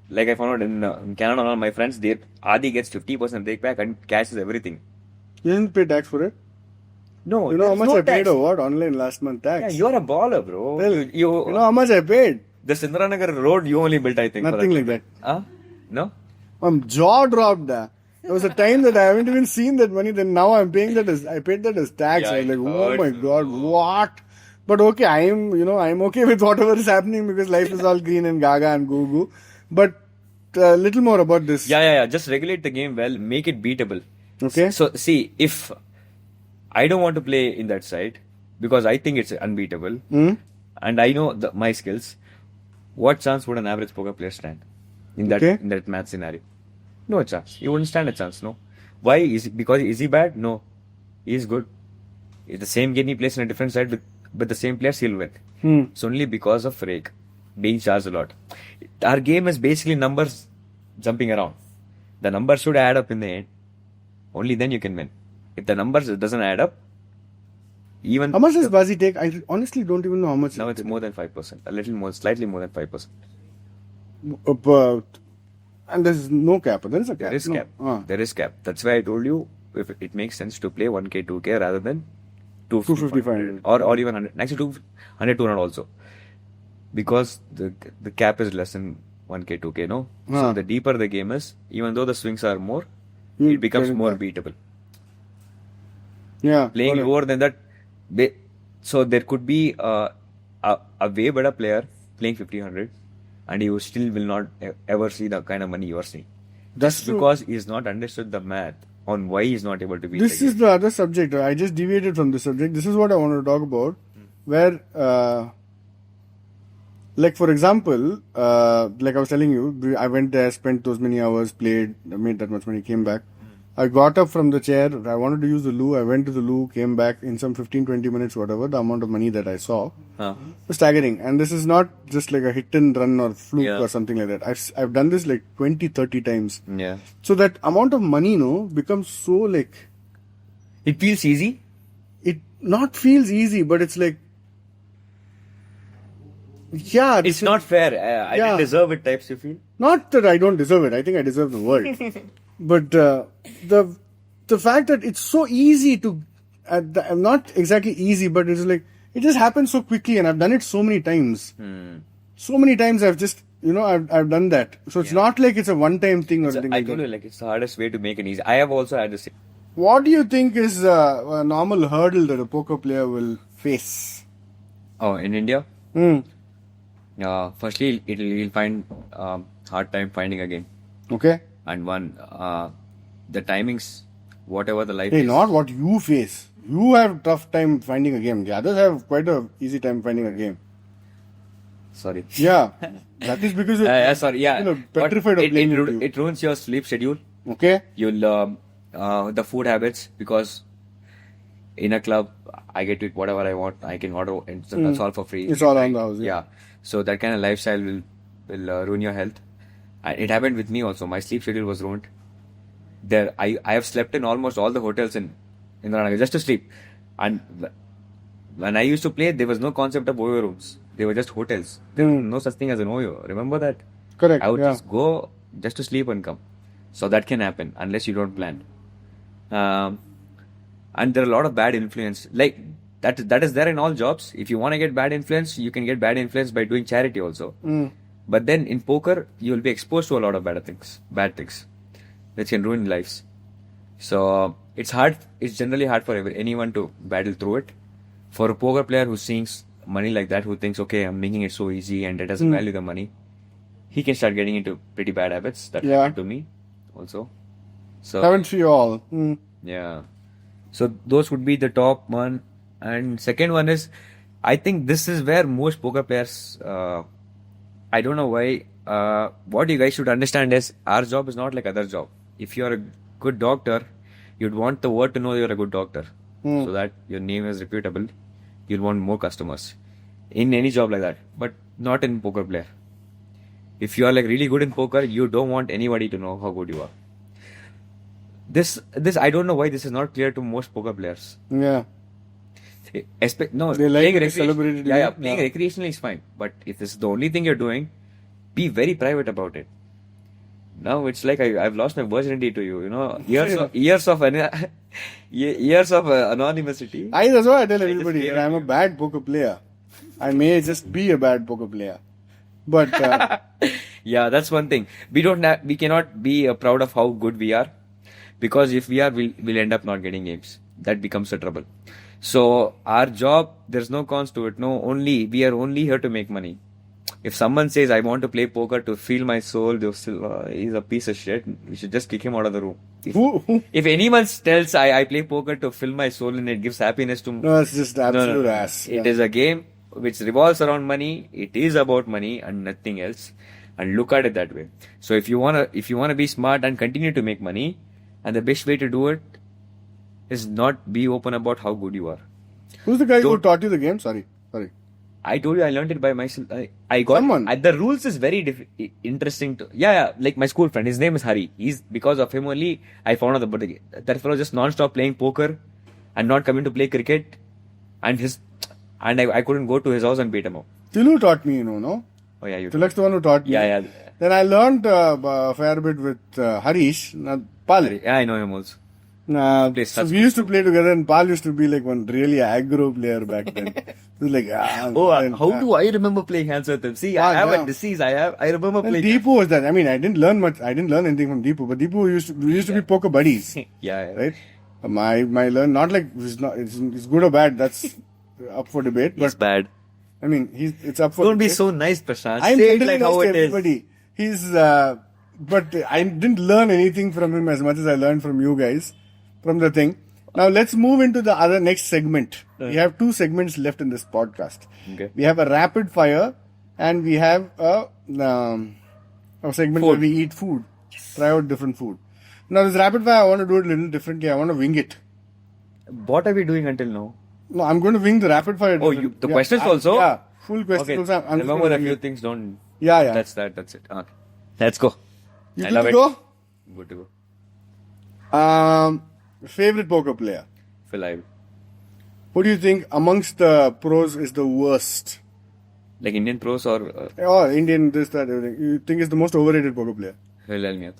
Speaker 2: Like I found out in Canada, all my friends, Adi gets 50% rake back and cashes everything.
Speaker 1: You didn't pay tax for it?
Speaker 2: No.
Speaker 1: You know how much I paid or what? Online last month tax.
Speaker 2: Yeah, you're a baller, bro.
Speaker 1: Well, you know how much I paid?
Speaker 2: The Sindranagar road you only built, I think.
Speaker 1: Nothing like that.
Speaker 2: No?
Speaker 1: I'm jaw dropped. There was a time that I haven't even seen that money. Then now I'm paying that as I paid that as tax.
Speaker 2: Yeah,
Speaker 1: I was like,
Speaker 2: it
Speaker 1: oh my
Speaker 2: hurts.
Speaker 1: god, what? But okay, I'm okay with whatever is happening because life is all green and gaga and goo goo. But a little more about this.
Speaker 2: Yeah. Just regulate the game well, make it beatable.
Speaker 1: Okay.
Speaker 2: So see, if I don't want to play in that side because I think it's unbeatable, and I know my skills, what chance would an average poker player stand in that match scenario? No chance. He wouldn't stand a chance. No. Why? Is he bad? No. He's good. It's the same game he plays in a different side with the same players, he'll win. It's only because of rake being charged a lot. Our game is basically numbers jumping around. The numbers should add up in the end. Only then you can win. If the numbers doesn't add up, even
Speaker 1: How much does Bazi take? I honestly don't even know how much.
Speaker 2: now it's more than 5%. A little more, slightly more than 5%.
Speaker 1: And there's no cap. There is a cap.
Speaker 2: There is
Speaker 1: No.
Speaker 2: cap. There is cap. That's why I told you if it makes sense to play 1K, 2K rather than 250,
Speaker 1: 500.
Speaker 2: or even 100. Actually, 200, 200 also. Because the cap is less than 1K, 2K, no? So the deeper the game is, even though the swings are more, it becomes more beatable.
Speaker 1: Yeah.
Speaker 2: Playing lower than that, so there could be a way better player playing 1500 and you still will not ever see the kind of money you are seeing.
Speaker 1: That's true.
Speaker 2: Because he's not understood the math on why he's not able to beat
Speaker 1: This
Speaker 2: the
Speaker 1: is the other subject. I just deviated from this subject. This is what I wanted to talk about. Where, like for example, like I was telling you, I went there, spent those many hours, played, made that much money, came back. I got up from the chair. I wanted to use the loo. I went to the loo, came back in some 15-20 minutes, whatever. The amount of money that I saw was staggering. And this is not just like a hit and run or fluke or something like that. I've done this like 20-30 times.
Speaker 2: Yeah.
Speaker 1: So that amount of money, becomes so like...
Speaker 2: It feels easy.
Speaker 1: It not feels easy, but it's like... Yeah.
Speaker 2: It's not fair. I didn't deserve it types you feel.
Speaker 1: Not that I don't deserve it. I think I deserve the world. But the fact that it's so easy to... not exactly easy, but it's like... It just happens so quickly and I've done it so many times. So many times I've just... I've done that. So it's not like it's a one-time thing or anything
Speaker 2: I
Speaker 1: like
Speaker 2: told
Speaker 1: that.
Speaker 2: you, like, it's the hardest way to make it easy. I have also had the same.
Speaker 1: What do you think is a normal hurdle that a poker player will face?
Speaker 2: Oh, in India? Firstly, he'll find hard time finding a game.
Speaker 1: Okay.
Speaker 2: And the timings, whatever the life
Speaker 1: Hey,
Speaker 2: is.
Speaker 1: not what you face. You have tough time finding a game. The others have quite a easy time finding a game.
Speaker 2: Sorry.
Speaker 1: Yeah. That is because you're
Speaker 2: Sorry. Yeah.
Speaker 1: petrified of playing with you.
Speaker 2: It ruins your sleep schedule.
Speaker 1: Okay.
Speaker 2: You'll the food habits, because in a club I get to eat whatever I want. I can order, and so that's all for free.
Speaker 1: It's all on the house.
Speaker 2: Yeah. So that kind of lifestyle will ruin your health. And it happened with me also. My sleep schedule was ruined. I have slept in almost all the hotels in Ranagar just to sleep. And when I used to play, there was no concept of OYO rooms. They were just hotels. There was no such thing as an OYO. Remember that?
Speaker 1: Correct.
Speaker 2: I would just go just to sleep and come. So that can happen unless you don't plan. And there are a lot of bad influence. Like that is there in all jobs. If you want to get bad influence, you can get bad influence by doing charity also. But then in poker, you will be exposed to a lot of bad things, which can ruin lives. So it's hard. It's generally hard for anyone to battle through it. For a poker player who's seeing money like that, who thinks, okay, I'm making it so easy and it doesn't value the money, he can start getting into pretty bad habits. That happened to me also. So
Speaker 1: haven't we all?
Speaker 2: Yeah. So those would be the top one. And second one is, I think this is where most poker players, I don't know why, what you guys should understand is our job is not like other job. If you're a good doctor, you'd want the world to know you're a good doctor, so that your name is reputable. You'll want more customers in any job like that, but not in poker player. If you are like really good in poker, you don't want anybody to know how good you are. This I don't know why this is not clear to most poker players.
Speaker 1: Yeah.
Speaker 2: No,
Speaker 1: they like it celebrated.
Speaker 2: Yeah, playing recreationally is fine. But if this is the only thing you're doing, be very private about it. Now it's like I've lost my virginity to you. You know, years of anonymity.
Speaker 1: That's why I tell everybody that I'm a bad poker player. I may just be a bad poker player, but
Speaker 2: yeah, that's one thing. We cannot be proud of how good we are. Because if we'll end up not getting games. That becomes a trouble. So our job, there's no cons to it. No, we are only here to make money. If someone says, I want to play poker to feel my soul, he's a piece of shit. We should just kick him out of the room. If anyone tells, I play poker to fill my soul and it gives happiness to me.
Speaker 1: No, it's just absolute ass.
Speaker 2: It is a game which revolves around money. It is about money and nothing else. And look at it that way. So if you wanna be smart and continue to make money, and the best way to do it is not be open about how good you are.
Speaker 1: Who's the guy who taught you the game? Sorry.
Speaker 2: I told you I learned it by myself. I got
Speaker 1: Someone.
Speaker 2: The rules is very interesting. Like my school friend. His name is Hari. Because of him only I found out about the game. That fellow just non-stop playing poker and not coming to play cricket. And I couldn't go to his house and beat him up.
Speaker 1: Tilu taught me, no?
Speaker 2: Oh yeah, you.
Speaker 1: Tilak's the one who taught me.
Speaker 2: Yeah.
Speaker 1: Then I learned a fair bit with Harish. Pal.
Speaker 2: Yeah, I know him also.
Speaker 1: So we used to play together, and Pal used to be like one really aggro player back then. It was like,
Speaker 2: how do I remember playing hands with him? See, I have a disease. I remember
Speaker 1: and
Speaker 2: playing.
Speaker 1: Deepu was that. I mean, I didn't learn much. I didn't learn anything from Deepu, but Deepu we used to be poker buddies.
Speaker 2: Yeah.
Speaker 1: Right. My learn, not like it's good or bad. That's up for debate.
Speaker 2: It's bad.
Speaker 1: I mean, it's up for.
Speaker 2: Don't be so nice, Prashant.
Speaker 1: I'm
Speaker 2: Say it
Speaker 1: telling
Speaker 2: like how it is.
Speaker 1: everybody. He's but I didn't learn anything from him as much as I learned from you guys. From the thing. Now let's move into the next segment. We have 2 segments left in this podcast.
Speaker 2: Okay.
Speaker 1: We have a rapid fire and we have a segment where we eat food. Try out different food. Now this rapid fire, I want to do it a little differently. I want to wing it.
Speaker 2: What are we doing until now?
Speaker 1: No, I'm going to wing the rapid fire.
Speaker 2: The questions also?
Speaker 1: Yeah, full questions.
Speaker 2: Okay. Remember a few things don't.
Speaker 1: Yeah.
Speaker 2: That's it. Okay. Let's go.
Speaker 1: You good to go?
Speaker 2: Good to go.
Speaker 1: Favorite poker player?
Speaker 2: Phil Ivey.
Speaker 1: Who do you think amongst the pros is the worst?
Speaker 2: Like Indian pros or?
Speaker 1: Indian, this, that, everything. You think is the most overrated poker player?
Speaker 2: Phil Hellmuth.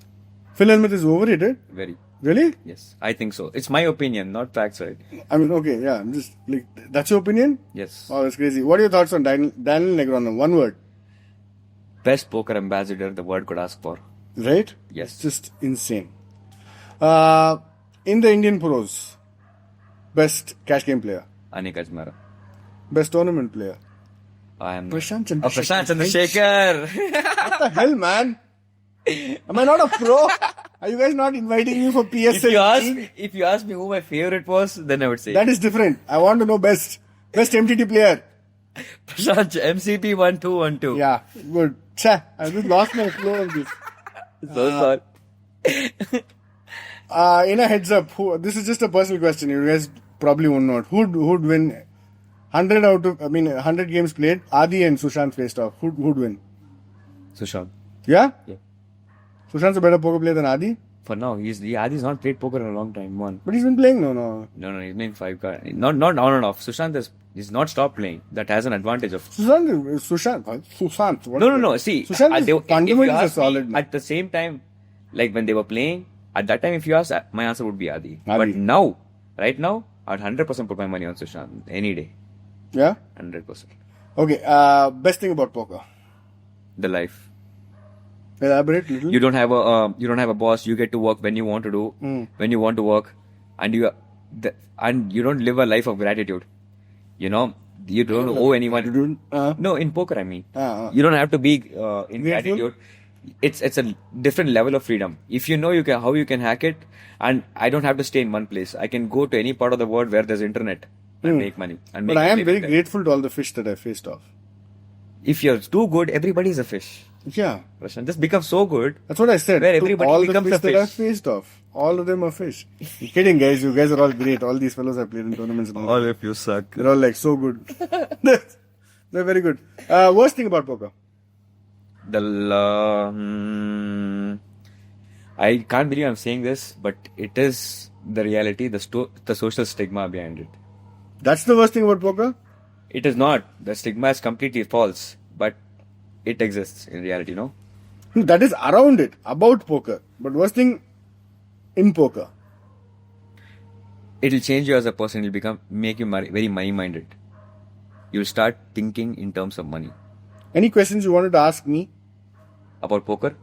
Speaker 1: Phil Hellmuth is overrated?
Speaker 2: Very.
Speaker 1: Really?
Speaker 2: Yes, I think so. It's my opinion, not facts, right?
Speaker 1: I mean, okay, yeah. I'm just like, that's your opinion?
Speaker 2: Yes.
Speaker 1: Oh, that's crazy. What are your thoughts on Daniel Negreanu? One word.
Speaker 2: Best poker ambassador the world could ask for.
Speaker 1: Right?
Speaker 2: Yes.
Speaker 1: It's just insane. In the Indian pros, best cash game player.
Speaker 2: Anik Ajmera.
Speaker 1: Best tournament player.
Speaker 2: I am
Speaker 1: Prashant
Speaker 2: Prashant Chandrasekhar.
Speaker 1: What the hell, man? Am I not a pro? Are you guys not inviting me for PSL?
Speaker 2: If you ask me who my favorite was, then I would say
Speaker 1: that is different. I want to know best MTT player.
Speaker 2: Prashant MCP 1212.
Speaker 1: Yeah, good. I just lost my flow of this.
Speaker 2: So sorry.
Speaker 1: In a heads up, this is just a personal question. You guys probably won't know it. Who'd win 100 games played? Adi and Sushant faced off. Who'd win?
Speaker 2: Sushant.
Speaker 1: Yeah?
Speaker 2: Yeah.
Speaker 1: Sushant's a better poker player than Adi?
Speaker 2: For now, Adi's not played poker in a long time.
Speaker 1: But he's been playing, no.
Speaker 2: No, he's been 5 cards. Not on and off. Sushant he's not stopped playing. That has an advantage of.
Speaker 1: Sushant.
Speaker 2: No. See,
Speaker 1: Sushant fundamentally is solid.
Speaker 2: At the same time, like when they were playing, at that time, if you ask, my answer would be Adi. But now, right now, I'd 100% put my money on Sushant any day.
Speaker 1: Yeah?
Speaker 2: 100%.
Speaker 1: Okay, best thing about poker?
Speaker 2: The life.
Speaker 1: Elaborate a little.
Speaker 2: You don't have a boss. You get to work when you want to do, when you want to work, and you don't live a life of gratitude. You know, you don't owe anyone. No, in poker, I mean, you don't have to be in gratitude. It's a different level of freedom. If you know how you can hack it, and I don't have to stay in one place. I can go to any part of the world where there's internet and make money.
Speaker 1: But I am very grateful to all the fish that I faced off.
Speaker 2: If you're too good, everybody's a fish.
Speaker 1: Yeah.
Speaker 2: Just become so good.
Speaker 1: That's what I said.
Speaker 2: Where everybody
Speaker 1: all
Speaker 2: becomes
Speaker 1: the
Speaker 2: a
Speaker 1: fish that I faced off. All of them are fish. You're kidding, guys. You guys are all great. All these fellows have played in tournaments. And
Speaker 2: all of you suck.
Speaker 1: They're all like so good. They're very good. Worst thing about poker?
Speaker 2: I can't believe I'm saying this, but it is the reality, the social stigma behind it.
Speaker 1: That's the worst thing about poker?
Speaker 2: It is not. The stigma is completely false, but it exists in reality, no?
Speaker 1: That is around it, about poker. But worst thing in poker?
Speaker 2: It'll change you as a person. It'll make you very money-minded. You'll start thinking in terms of money.
Speaker 1: Any questions you wanted to ask me?
Speaker 2: About poker?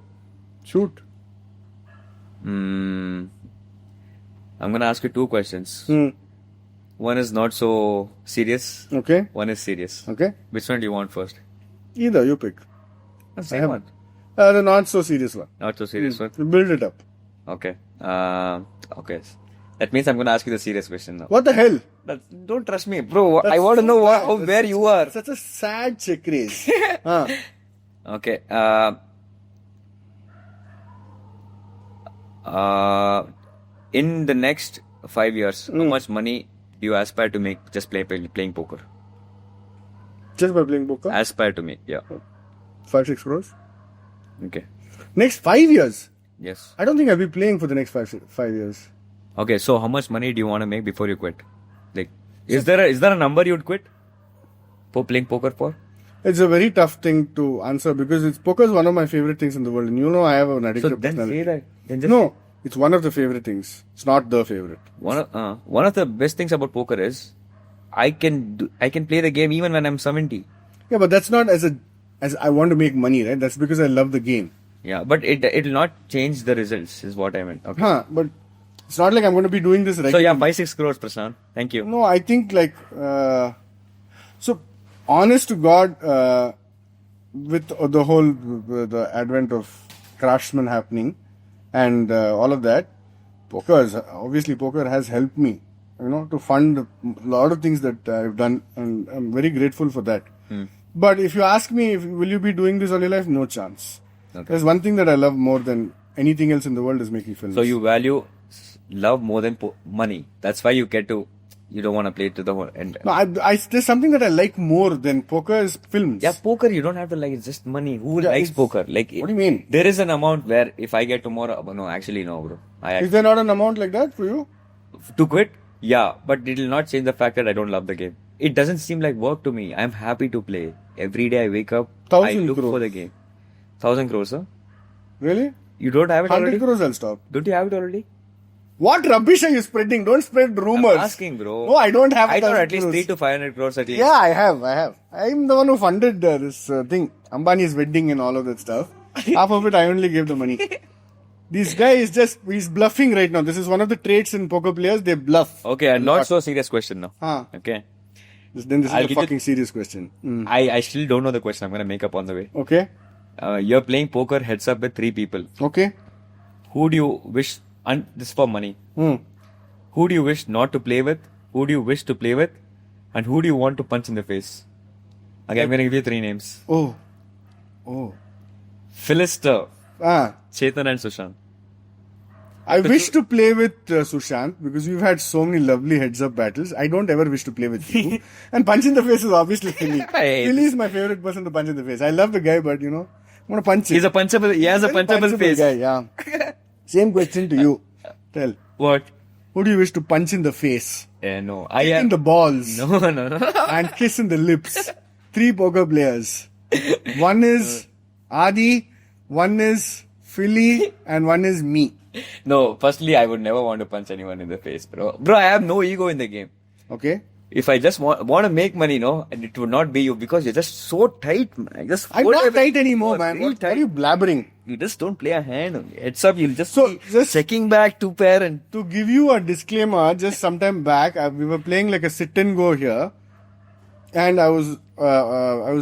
Speaker 1: Shoot.
Speaker 2: I'm gonna ask you two questions. One is not so serious.
Speaker 1: Okay.
Speaker 2: One is serious.
Speaker 1: Okay.
Speaker 2: Which one do you want first?
Speaker 1: Either, you pick.
Speaker 2: The same one.
Speaker 1: The not so serious one.
Speaker 2: Not so serious one.
Speaker 1: Build it up.
Speaker 2: Okay. Okay. That means I'm gonna ask you the serious question now.
Speaker 1: What the hell?
Speaker 2: Don't trust me, bro. I want to know where you are.
Speaker 1: Such a sad check race.
Speaker 2: Okay. In the next 5 years, how much money do you aspire to make just playing poker?
Speaker 1: Just by playing poker?
Speaker 2: Aspire to make, yeah.
Speaker 1: 5-6 crores.
Speaker 2: Okay.
Speaker 1: Next 5 years?
Speaker 2: Yes.
Speaker 1: I don't think I'll be playing for the next 5 years.
Speaker 2: Okay, so how much money do you want to make before you quit? Like, is there a number you'd quit for playing poker for?
Speaker 1: It's a very tough thing to answer because poker is one of my favorite things in the world, and you know I have an addictive personality.
Speaker 2: Say that.
Speaker 1: No, it's one of the favorite things. It's not the favorite.
Speaker 2: One of the best things about poker is I can play the game even when I'm 70.
Speaker 1: Yeah, but that's not as I want to make money, right? That's because I love the game.
Speaker 2: Yeah, but it'll not change the results, is what I meant. Okay.
Speaker 1: But it's not like I'm going to be doing this
Speaker 2: right. So yeah, 5-6 crores, Prashant. Thank you.
Speaker 1: No, I think like so. Honest to God, with the whole the advent of Craftsman happening and all of that, poker has helped me, to fund a lot of things that I've done, and I'm very grateful for that. But if you ask me, will you be doing this all your life? No chance. Okay. There's one thing that I love more than anything else in the world is making films.
Speaker 2: So you value love more than money. That's why you don't want to play it to the whole end.
Speaker 1: No, there's something that I like more than poker is films.
Speaker 2: Yeah, poker you don't have to like. It's just money. Who likes poker? Like,
Speaker 1: what do you mean?
Speaker 2: There is an amount where if I get tomorrow, no, actually no, bro.
Speaker 1: Is there not an amount like that for you?
Speaker 2: To quit? Yeah, but it will not change the fact that I don't love the game. It doesn't seem like work to me. I'm happy to play. Every day I wake up, I look for the game. 1,000 crores, huh?
Speaker 1: Really?
Speaker 2: You don't have it
Speaker 1: 100
Speaker 2: already?
Speaker 1: 100 crores I'll stop.
Speaker 2: Don't you have it already?
Speaker 1: What rubbish are you spreading? Don't spread rumors.
Speaker 2: I'm asking, bro.
Speaker 1: No, I don't have.
Speaker 2: I thought at least 300 to 500 crores at least.
Speaker 1: Yeah, I have. I'm the one who funded this thing. Ambani's wedding and all of that stuff. Half of it I only gave the money. This guy he's bluffing right now. This is one of the traits in poker players. They bluff.
Speaker 2: Okay, and not so serious question now. Okay.
Speaker 1: Then this is a fucking serious question.
Speaker 2: I still don't know the question. I'm going to make up on the way.
Speaker 1: Okay.
Speaker 2: You're playing poker heads up with 3 people.
Speaker 1: Okay.
Speaker 2: Who do you wish, and this is for money. Who do you wish not to play with? Who do you wish to play with? And who do you want to punch in the face? Okay, I'm going to give you 3 names.
Speaker 1: Oh.
Speaker 2: Philister, Chetan and Sushant.
Speaker 1: I wish to play with Sushant because we've had so many lovely heads-up battles. I don't ever wish to play with you. And punch in the face is obviously Philly. Philly is my favorite person to punch in the face. I love the guy, but I'm going to punch him.
Speaker 2: He has a punchable face.
Speaker 1: Guy, yeah. Same question to you. Tell.
Speaker 2: What?
Speaker 1: Who do you wish to punch in the face?
Speaker 2: No.
Speaker 1: Kick in the balls.
Speaker 2: No.
Speaker 1: And kiss in the lips. 3 poker players. One is Adi, one is Philly, and one is me.
Speaker 2: No, firstly, I would never want to punch anyone in the face, bro. Bro, I have no ego in the game.
Speaker 1: Okay.
Speaker 2: If I just want to make money, and it would not be you because you're just so tight, man.
Speaker 1: I'm not tight anymore, man. What are you blabbering?
Speaker 2: You just don't play a hand on it. Heads up, you'll just checking back 2 pair and...
Speaker 1: To give you a disclaimer, just sometime back, we were playing like a sit and go here. And I was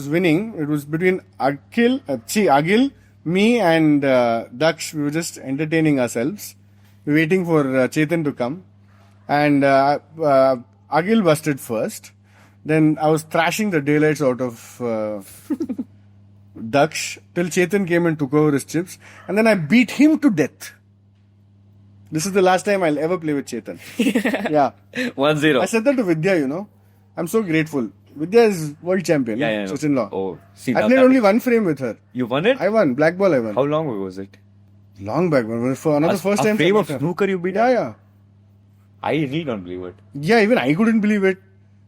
Speaker 1: winning. It was between Agil, me and Daksh. We were just entertaining ourselves, waiting for Chetan to come. And Agil busted first. Then I was thrashing the daylights out of Daksh till Chetan came and took over his chips. And then I beat him to death. This is the last time I'll ever play with Chetan. Yeah.
Speaker 2: 1-0.
Speaker 1: I said that to Vidya, I'm so grateful. Vidya is world champion.
Speaker 2: Yeah,
Speaker 1: sister-in-law.
Speaker 2: Oh,
Speaker 1: I played only 1 frame with her.
Speaker 2: You won it?
Speaker 1: I won. Black ball I won.
Speaker 2: How long ago was it?
Speaker 1: Long back. For another first time.
Speaker 2: A frame of snooker you beat?
Speaker 1: Yeah.
Speaker 2: I really don't believe it.
Speaker 1: Yeah, even I couldn't believe it.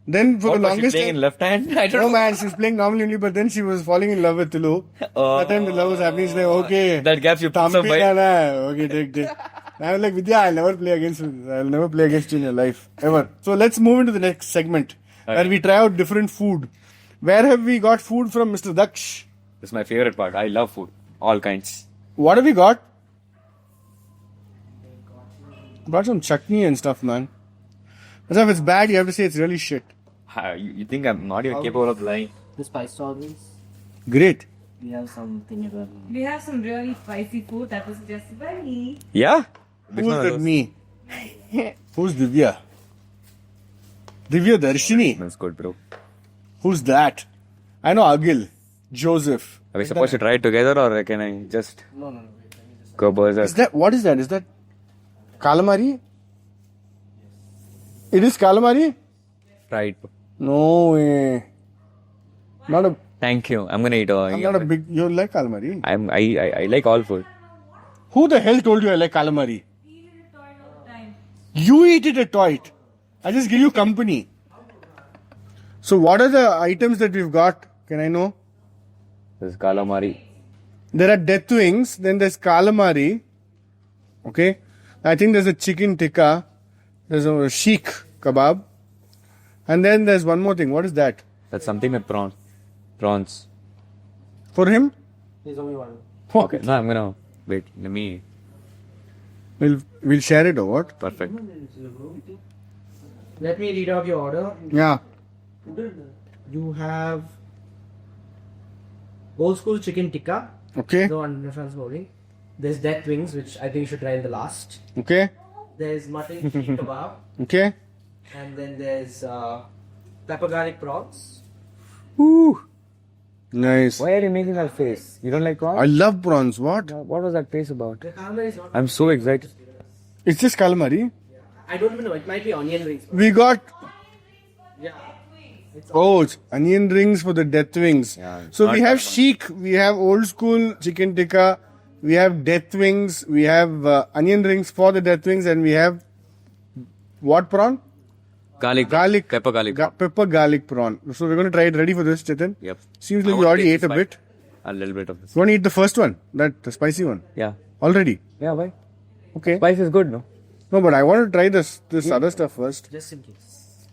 Speaker 1: Then for the longest
Speaker 2: time... playing in left hand? I don't know.
Speaker 1: Man, she was playing normally only, but then she was falling in love with Tilu. That time the love was happening. She's like, okay.
Speaker 2: That gaps you put some bite.
Speaker 1: Okay, take. I was like, Vidya, I'll never play against you in your life. Ever. So let's move into the next segment. Okay. Where we try out different food. Where have we got food from, Mr. Daksh?
Speaker 2: This is my favorite part. I love food. All kinds.
Speaker 1: What have we got? Brought some chutney and stuff, man. But if it's bad, you have to say it's really shit.
Speaker 2: You think I'm not even capable of lying?
Speaker 3: The spice tolerance.
Speaker 1: Great.
Speaker 3: We have something about.
Speaker 4: We have some really spicy food that was suggested by me.
Speaker 2: Yeah?
Speaker 1: Who's that me? Who's Divya? Divya Darshini.
Speaker 2: That's good, bro.
Speaker 1: Who's that? I know Agil. Joseph.
Speaker 2: Are we supposed to try it together or can I just
Speaker 3: No. Wait, let me just.
Speaker 2: go berserk?
Speaker 1: Is that, what is that? Is that calamari? It is calamari?
Speaker 2: Right.
Speaker 1: No way. Not a,
Speaker 2: Thank you. I'm gonna eat all.
Speaker 1: I'm not a big, you like calamari?
Speaker 2: I like all food.
Speaker 1: Who the hell told you I like calamari?
Speaker 4: Eat it all the time.
Speaker 1: You eat it at Toit. I just give you company. So what are the items that we've got? Can I know?
Speaker 2: This is calamari.
Speaker 1: There are death wings. Then there's calamari. Okay. I think there's a chicken tikka. There's a sheikh kebab. And then there's one more thing. What is that?
Speaker 2: That's something with prawns.
Speaker 1: For him?
Speaker 3: There's only one.
Speaker 2: Okay. No, I'm gonna wait. Let me.
Speaker 1: We'll share it or what?
Speaker 2: Perfect.
Speaker 3: Let me read out your order.
Speaker 1: Yeah.
Speaker 3: You have old school chicken tikka.
Speaker 1: Okay.
Speaker 3: No one reference bowling. There's death wings, which I think you should try in the last.
Speaker 1: Okay.
Speaker 3: There's mutton sheikh kebab.
Speaker 1: Okay.
Speaker 3: And then there's pepper garlic prawns.
Speaker 1: Ooh. Nice.
Speaker 2: Why are you making that face? You don't like prawns?
Speaker 1: I love prawns. What?
Speaker 2: What was that face about?
Speaker 3: The calamari is not.
Speaker 2: I'm so excited.
Speaker 1: It's just calamari.
Speaker 3: I don't even know. It might be onion rings.
Speaker 1: We got
Speaker 3: Yeah.
Speaker 1: it's onion rings for the death wings.
Speaker 2: Yeah,
Speaker 1: So
Speaker 2: not
Speaker 1: we have
Speaker 2: that one.
Speaker 1: sheikh, we have old school chicken tikka, we have death wings, we have onion rings for the death wings, and we have what prawn?
Speaker 2: Garlic. Pepper garlic.
Speaker 1: Pepper garlic prawn. So we're going to try it. Ready for this, Chetan?
Speaker 2: Yep.
Speaker 1: Seems
Speaker 2: I
Speaker 1: like you
Speaker 2: want
Speaker 1: already
Speaker 2: to
Speaker 1: ate
Speaker 2: taste
Speaker 1: a
Speaker 2: the
Speaker 1: bit.
Speaker 2: spice. A little bit of this.
Speaker 1: You want to eat the first one? The spicy one?
Speaker 2: Yeah.
Speaker 1: Already?
Speaker 2: Yeah, why?
Speaker 1: Okay.
Speaker 2: Spice is good, no?
Speaker 1: No, but I want to try this other stuff first.
Speaker 3: Just in case.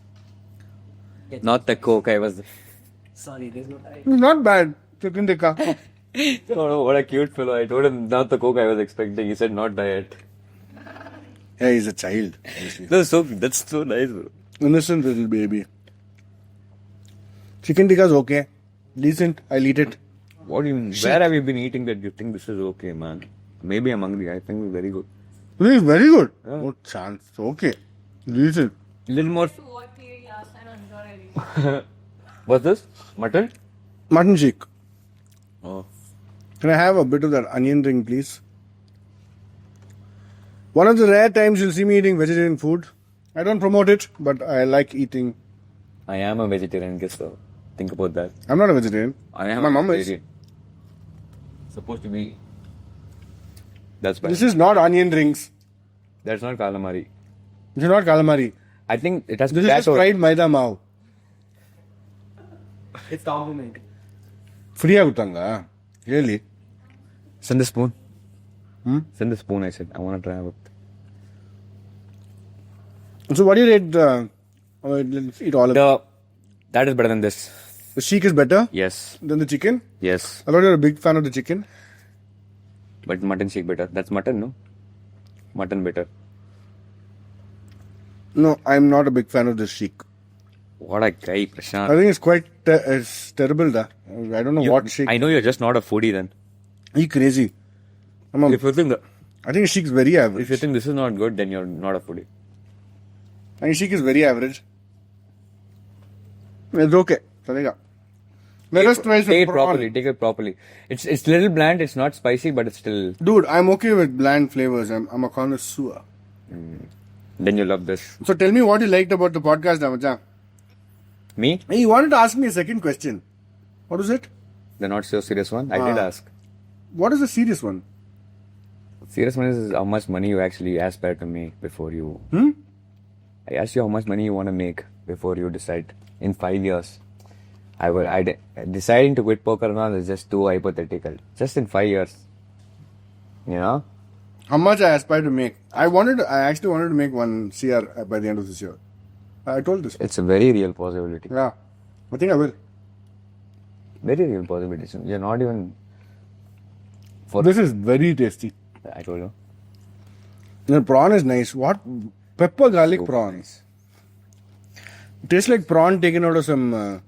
Speaker 2: Not the Coke. I was.
Speaker 3: Sorry, there's no time.
Speaker 1: It's not bad. Chicken tikka.
Speaker 2: Oh, what a cute fellow. I told him not the Coke I was expecting. He said not diet.
Speaker 1: Yeah, he's a child. Obviously.
Speaker 2: That's so nice, bro.
Speaker 1: Innocent little baby. Chicken tikka is okay. Decent. I'll eat it.
Speaker 2: What do you mean? Where have you been eating that you think this is okay, man? Maybe I'm hungry. I think it's very good.
Speaker 1: This is very good.
Speaker 2: Yeah.
Speaker 1: No chance. Okay. Decent.
Speaker 2: Little more.
Speaker 4: So what period last time I'm already.
Speaker 2: What's this? Mutton?
Speaker 1: Mutton cheek.
Speaker 2: Oh.
Speaker 1: Can I have a bit of that onion ring, please? One of the rare times you'll see me eating vegetarian food. I don't promote it, but I like eating.
Speaker 2: I am a vegetarian, guess so. Think about that.
Speaker 1: I'm not a vegetarian.
Speaker 2: I am
Speaker 1: My
Speaker 2: a
Speaker 1: mom is.
Speaker 2: vegetarian. Supposed to be. That's bad.
Speaker 1: This is not onion rings.
Speaker 2: That's not calamari.
Speaker 1: This is not calamari.
Speaker 2: I think it has
Speaker 1: This is just
Speaker 2: potato.
Speaker 1: fried maida mav.
Speaker 3: It's complimented.
Speaker 1: Free agutanga. Really?
Speaker 2: Send the spoon.
Speaker 1: Hmm?
Speaker 2: Send the spoon, I said. I want to try it.
Speaker 1: So what do you rate? Let's eat all of it.
Speaker 2: That is better than this.
Speaker 1: The sheik is better
Speaker 2: Yes.
Speaker 1: than the chicken.
Speaker 2: Yes.
Speaker 1: I thought you're a big fan of the chicken.
Speaker 2: But mutton shake better. That's mutton, no? Mutton better.
Speaker 1: No, I'm not a big fan of the sheik.
Speaker 2: What a guy,
Speaker 1: I
Speaker 2: Prashant.
Speaker 1: think it's quite it's terrible. Da. I don't know what sheik.
Speaker 2: I know you're just not a foodie then.
Speaker 1: He crazy.
Speaker 2: If you think
Speaker 1: I think sheik's very average.
Speaker 2: if you think this is not good, then you're not a foodie.
Speaker 1: I think sheik is very average. It's okay. Chalega. Let us try some
Speaker 2: Take it
Speaker 1: prawn.
Speaker 2: properly. Take it properly. It's little bland. It's not spicy, but it's still.
Speaker 1: Dude, I'm okay with bland flavors. I'm a connoisseur.
Speaker 2: Then you love this.
Speaker 1: So tell me what you liked about the podcast, Amaja.
Speaker 2: Me?
Speaker 1: Hey, you wanted to ask me a second question. What was it?
Speaker 2: The not so serious one. I did ask.
Speaker 1: What is the serious one?
Speaker 2: Serious one is how much money you actually aspire to make before you. I asked you how much money you want to make before you decide in 5 years. Deciding to quit poker and all is just too hypothetical. Just in 5 years. You know?
Speaker 1: How much I aspire to make? I actually wanted to make 1 CR by the end of this year. I told this.
Speaker 2: It's a very real possibility.
Speaker 1: Yeah. I think I will.
Speaker 2: Very real possibility. You're not even.
Speaker 1: This is very tasty.
Speaker 2: I told you.
Speaker 1: The prawn is nice. What? Pepper garlic prawns. It tastes like prawn taken out of some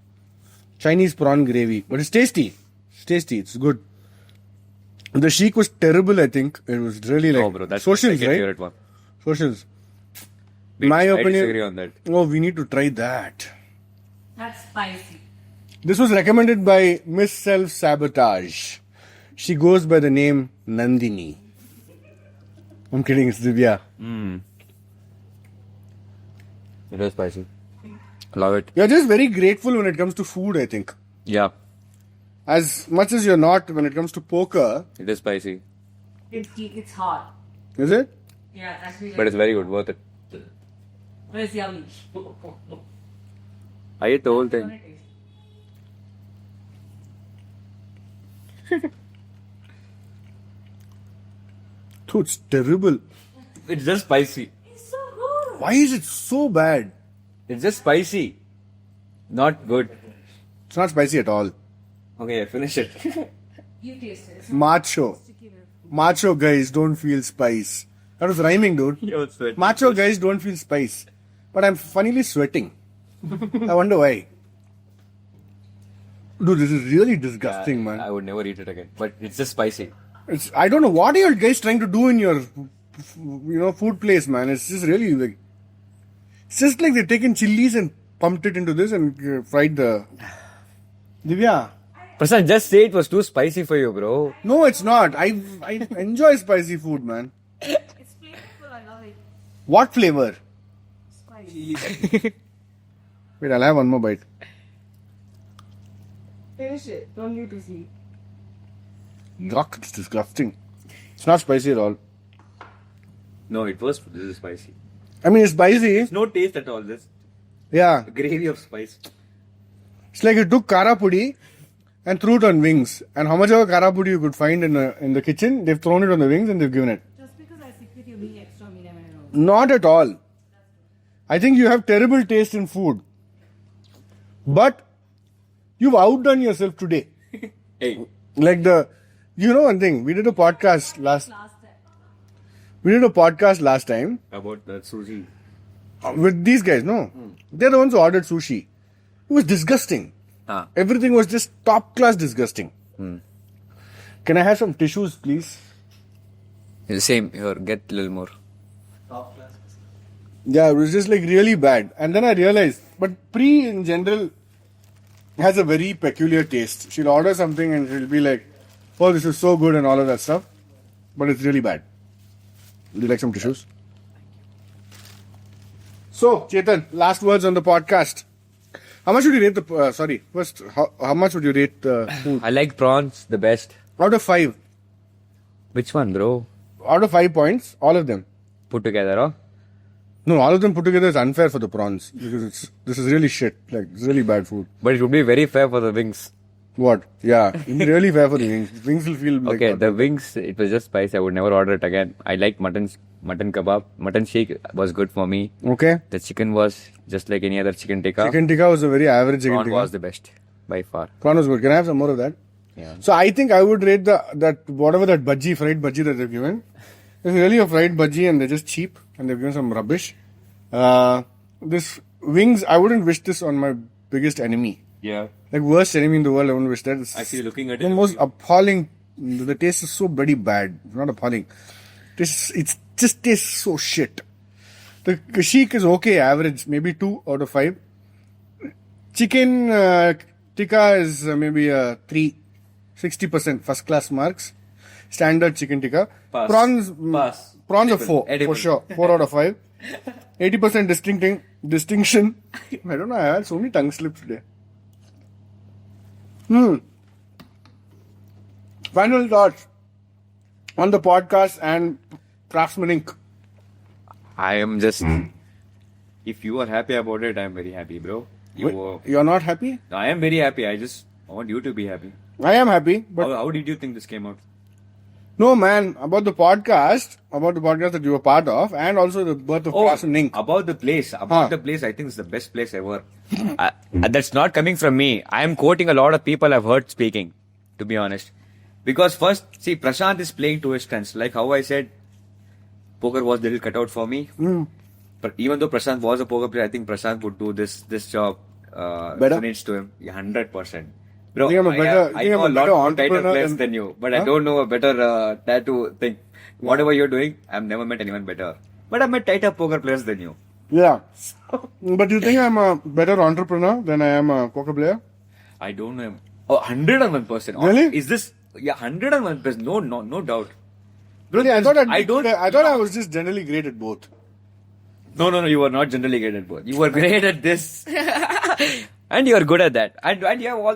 Speaker 1: Chinese prawn gravy. But it's tasty. It's tasty. It's good. The sheik was terrible, I think. It was really like...
Speaker 2: No, bro, that's
Speaker 1: socials,
Speaker 2: my second
Speaker 1: right?
Speaker 2: favorite one.
Speaker 1: Socials.
Speaker 2: I
Speaker 1: opinion...
Speaker 2: disagree on that.
Speaker 1: Oh, we need to try that.
Speaker 4: That's spicy.
Speaker 1: This was recommended by Miss Self Sabotage. She goes by the name Nandini. I'm kidding, it's Divya.
Speaker 2: It is spicy. Love it.
Speaker 1: You're just very grateful when it comes to food, I think.
Speaker 2: Yeah,
Speaker 1: As much as you're not when it comes to poker.
Speaker 2: it is spicy.
Speaker 4: It's hot.
Speaker 1: Is it?
Speaker 4: Yeah, actually.
Speaker 2: But it's very good, worth it.
Speaker 4: But it's yummy.
Speaker 2: I ate the whole thing.
Speaker 1: Dude, it's terrible.
Speaker 2: It's just spicy.
Speaker 4: It's so good.
Speaker 1: Why is it so bad?
Speaker 2: It's just spicy. Not good.
Speaker 1: It's not spicy at all.
Speaker 2: Okay, finish it.
Speaker 4: You taste it. It's
Speaker 1: Macho. Macho guys don't feel spice. That was rhyming, dude.
Speaker 2: Yo, sweat.
Speaker 1: Macho guys don't feel spice. But I'm funnily sweating. I wonder why. Dude, this is really disgusting, man.
Speaker 2: I would never eat it again. But it's just spicy.
Speaker 1: I don't know what are you guys trying to do in your, food place, man. It's just really like, it's just like they've taken chilies and pumped it into this and fried the. Divya,
Speaker 2: Prasad, just say it was too spicy for you, bro.
Speaker 1: no, it's not. I enjoy spicy food, man.
Speaker 4: It's flavorful. I love it.
Speaker 1: What flavor?
Speaker 4: Spicy.
Speaker 1: Wait, I'll have one more bite.
Speaker 4: Finish it. Don't need to sleep.
Speaker 1: Yuck, it's disgusting. It's not spicy at all.
Speaker 2: No, it was this is spicy.
Speaker 1: I mean, it's spicy.
Speaker 2: No taste at all. This
Speaker 1: Yeah.
Speaker 2: gravy of spice.
Speaker 1: It's like you took kara pudi and threw it on wings. And how much of a kara pudi you could find in the kitchen, they've thrown it on the wings and they've given it.
Speaker 4: Just because I secret you're being extra mean, I know.
Speaker 1: Not at all. I think you have terrible taste in food. But you've outdone yourself today.
Speaker 2: Hey,
Speaker 1: Like one thing, we did a podcast last time
Speaker 2: about that sushi.
Speaker 1: with these guys, no? They're the ones who ordered sushi. It was disgusting.
Speaker 2: Ah.
Speaker 1: Everything was just top class disgusting. Can I have some tissues, please?
Speaker 2: Same. Here, get a little more.
Speaker 3: Top class.
Speaker 1: Yeah, it was just like really bad. And then I realized, but Pri in general has a very peculiar taste. She'll order something and she'll be like, oh, this is so good and all of that stuff. But it's really bad. Would you like some tissues? So, Chetan, last words on the podcast. How much would you rate first, how much would you rate the food?
Speaker 2: I like prawns the best.
Speaker 1: Out of 5.
Speaker 2: Which one, bro?
Speaker 1: Out of 5 points, all of them.
Speaker 2: Put together, huh?
Speaker 1: No, all of them put together is unfair for the prawns. Because this is really shit. Like, it's really bad food.
Speaker 2: But it would be very fair for the wings.
Speaker 1: What? Yeah, it'd be really fair for the wings. Wings will feel like...
Speaker 2: Okay, the wings, it was just spicy. I would never order it again. I like mutton kebab. Mutton shake was good for me.
Speaker 1: Okay.
Speaker 2: The chicken was just like any other chicken tikka.
Speaker 1: Chicken tikka was a very average chicken
Speaker 2: Prawn
Speaker 1: tikka.
Speaker 2: was the best by far.
Speaker 1: Prawn was good. Can I have some more of that?
Speaker 2: Yeah.
Speaker 1: So I think I would rate that whatever that bhaji, fried bhaji that they've given. It's really a fried bhaji and they're just cheap and they've given some rubbish. This wings, I wouldn't wish this on my biggest enemy.
Speaker 2: Yeah.
Speaker 1: Like worst enemy in the world, I wouldn't wish that. It's
Speaker 2: Actually, looking at
Speaker 1: the
Speaker 2: it,
Speaker 1: most appalling. The taste is so bloody bad. It's not appalling. It just tastes so shit. The sheik is okay, average, maybe 2 out of 5. Chicken tikka is maybe a 3, 60% first class marks. Standard chicken tikka.
Speaker 2: Pass.
Speaker 1: Prawns,
Speaker 2: Pass.
Speaker 1: prawns are
Speaker 2: Edible.
Speaker 1: 4
Speaker 2: Edible.
Speaker 1: for sure. 4 out of 5. 80% distinction. I don't know. I had so many tongue slips today. Final thoughts on the podcast and CraftsmenInc.
Speaker 2: I am just. If you are happy about it, I am very happy, bro.
Speaker 1: You're not happy?
Speaker 2: I am very happy. I want you to be happy.
Speaker 1: I am happy, but
Speaker 2: How did you think this came out?
Speaker 1: no, man. About the podcast that you were part of, and also the birth of CraftsmenInc.
Speaker 2: About the place. The place, I think it's the best place ever. That's not coming from me. I am quoting a lot of people I've heard speaking, to be honest. Because first, see, Prashant is playing to his strengths. Like how I said, poker was a little cut out for me. But even though Prashant was a poker player, I think Prashant would do this job.
Speaker 1: Better?
Speaker 2: Resonates to him. Yeah, 100%. Bro,
Speaker 1: I think I'm a better-
Speaker 2: I
Speaker 1: think I'm
Speaker 2: know
Speaker 1: a
Speaker 2: a lot
Speaker 1: better
Speaker 2: more tighter
Speaker 1: entrepreneur
Speaker 2: players
Speaker 1: than-
Speaker 2: than you, but I don't know a better tattoo thing. Whatever you're doing, I've never met anyone better. But I've met tighter poker players than you.
Speaker 1: Yeah. But you think I'm a better entrepreneur than I am a poker player?
Speaker 2: I don't know him. Oh, 101%.
Speaker 1: Really?
Speaker 2: Is this? Yeah, 101%. No doubt.
Speaker 1: Really? I thought
Speaker 2: I don't-
Speaker 1: I was just generally great at both.
Speaker 2: No, you were not generally great at both. You were great at this. And you are good at that. And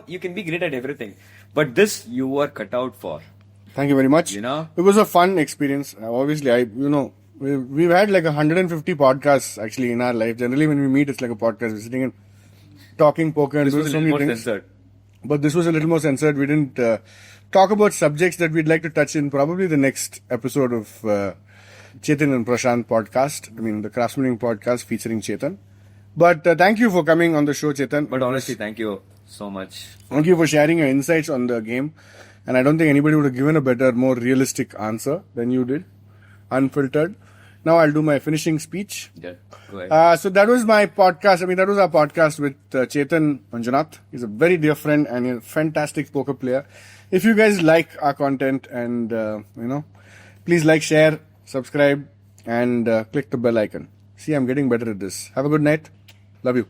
Speaker 2: you can be great at everything. But this you were cut out for.
Speaker 1: Thank you very much.
Speaker 2: You know?
Speaker 1: It was a fun experience. Obviously, we've had like 150 podcasts actually in our life. Generally, when we meet, it's like a podcast. We're sitting and talking poker and
Speaker 2: This
Speaker 1: doing
Speaker 2: was a
Speaker 1: so
Speaker 2: little
Speaker 1: many
Speaker 2: more
Speaker 1: things.
Speaker 2: censored.
Speaker 1: But this was a little more censored. We didn't talk about subjects that we'd like to touch in probably the next episode of Chetan and Prashant podcast. I mean, the CraftsmenInc podcast featuring Chetan. But thank you for coming on the show, Chetan.
Speaker 2: But honestly, thank you so much.
Speaker 1: Thank you for sharing your insights on the game. And I don't think anybody would have given a better, more realistic answer than you did. Unfiltered. Now I'll do my finishing speech.
Speaker 2: Yeah, go ahead.
Speaker 1: So that was my podcast. I mean, that was our podcast with Chetan Manjunath. He's a very dear friend and a fantastic poker player. If you guys like our content and, please like, share, subscribe and click the bell icon. See, I'm getting better at this. Have a good night. Love you.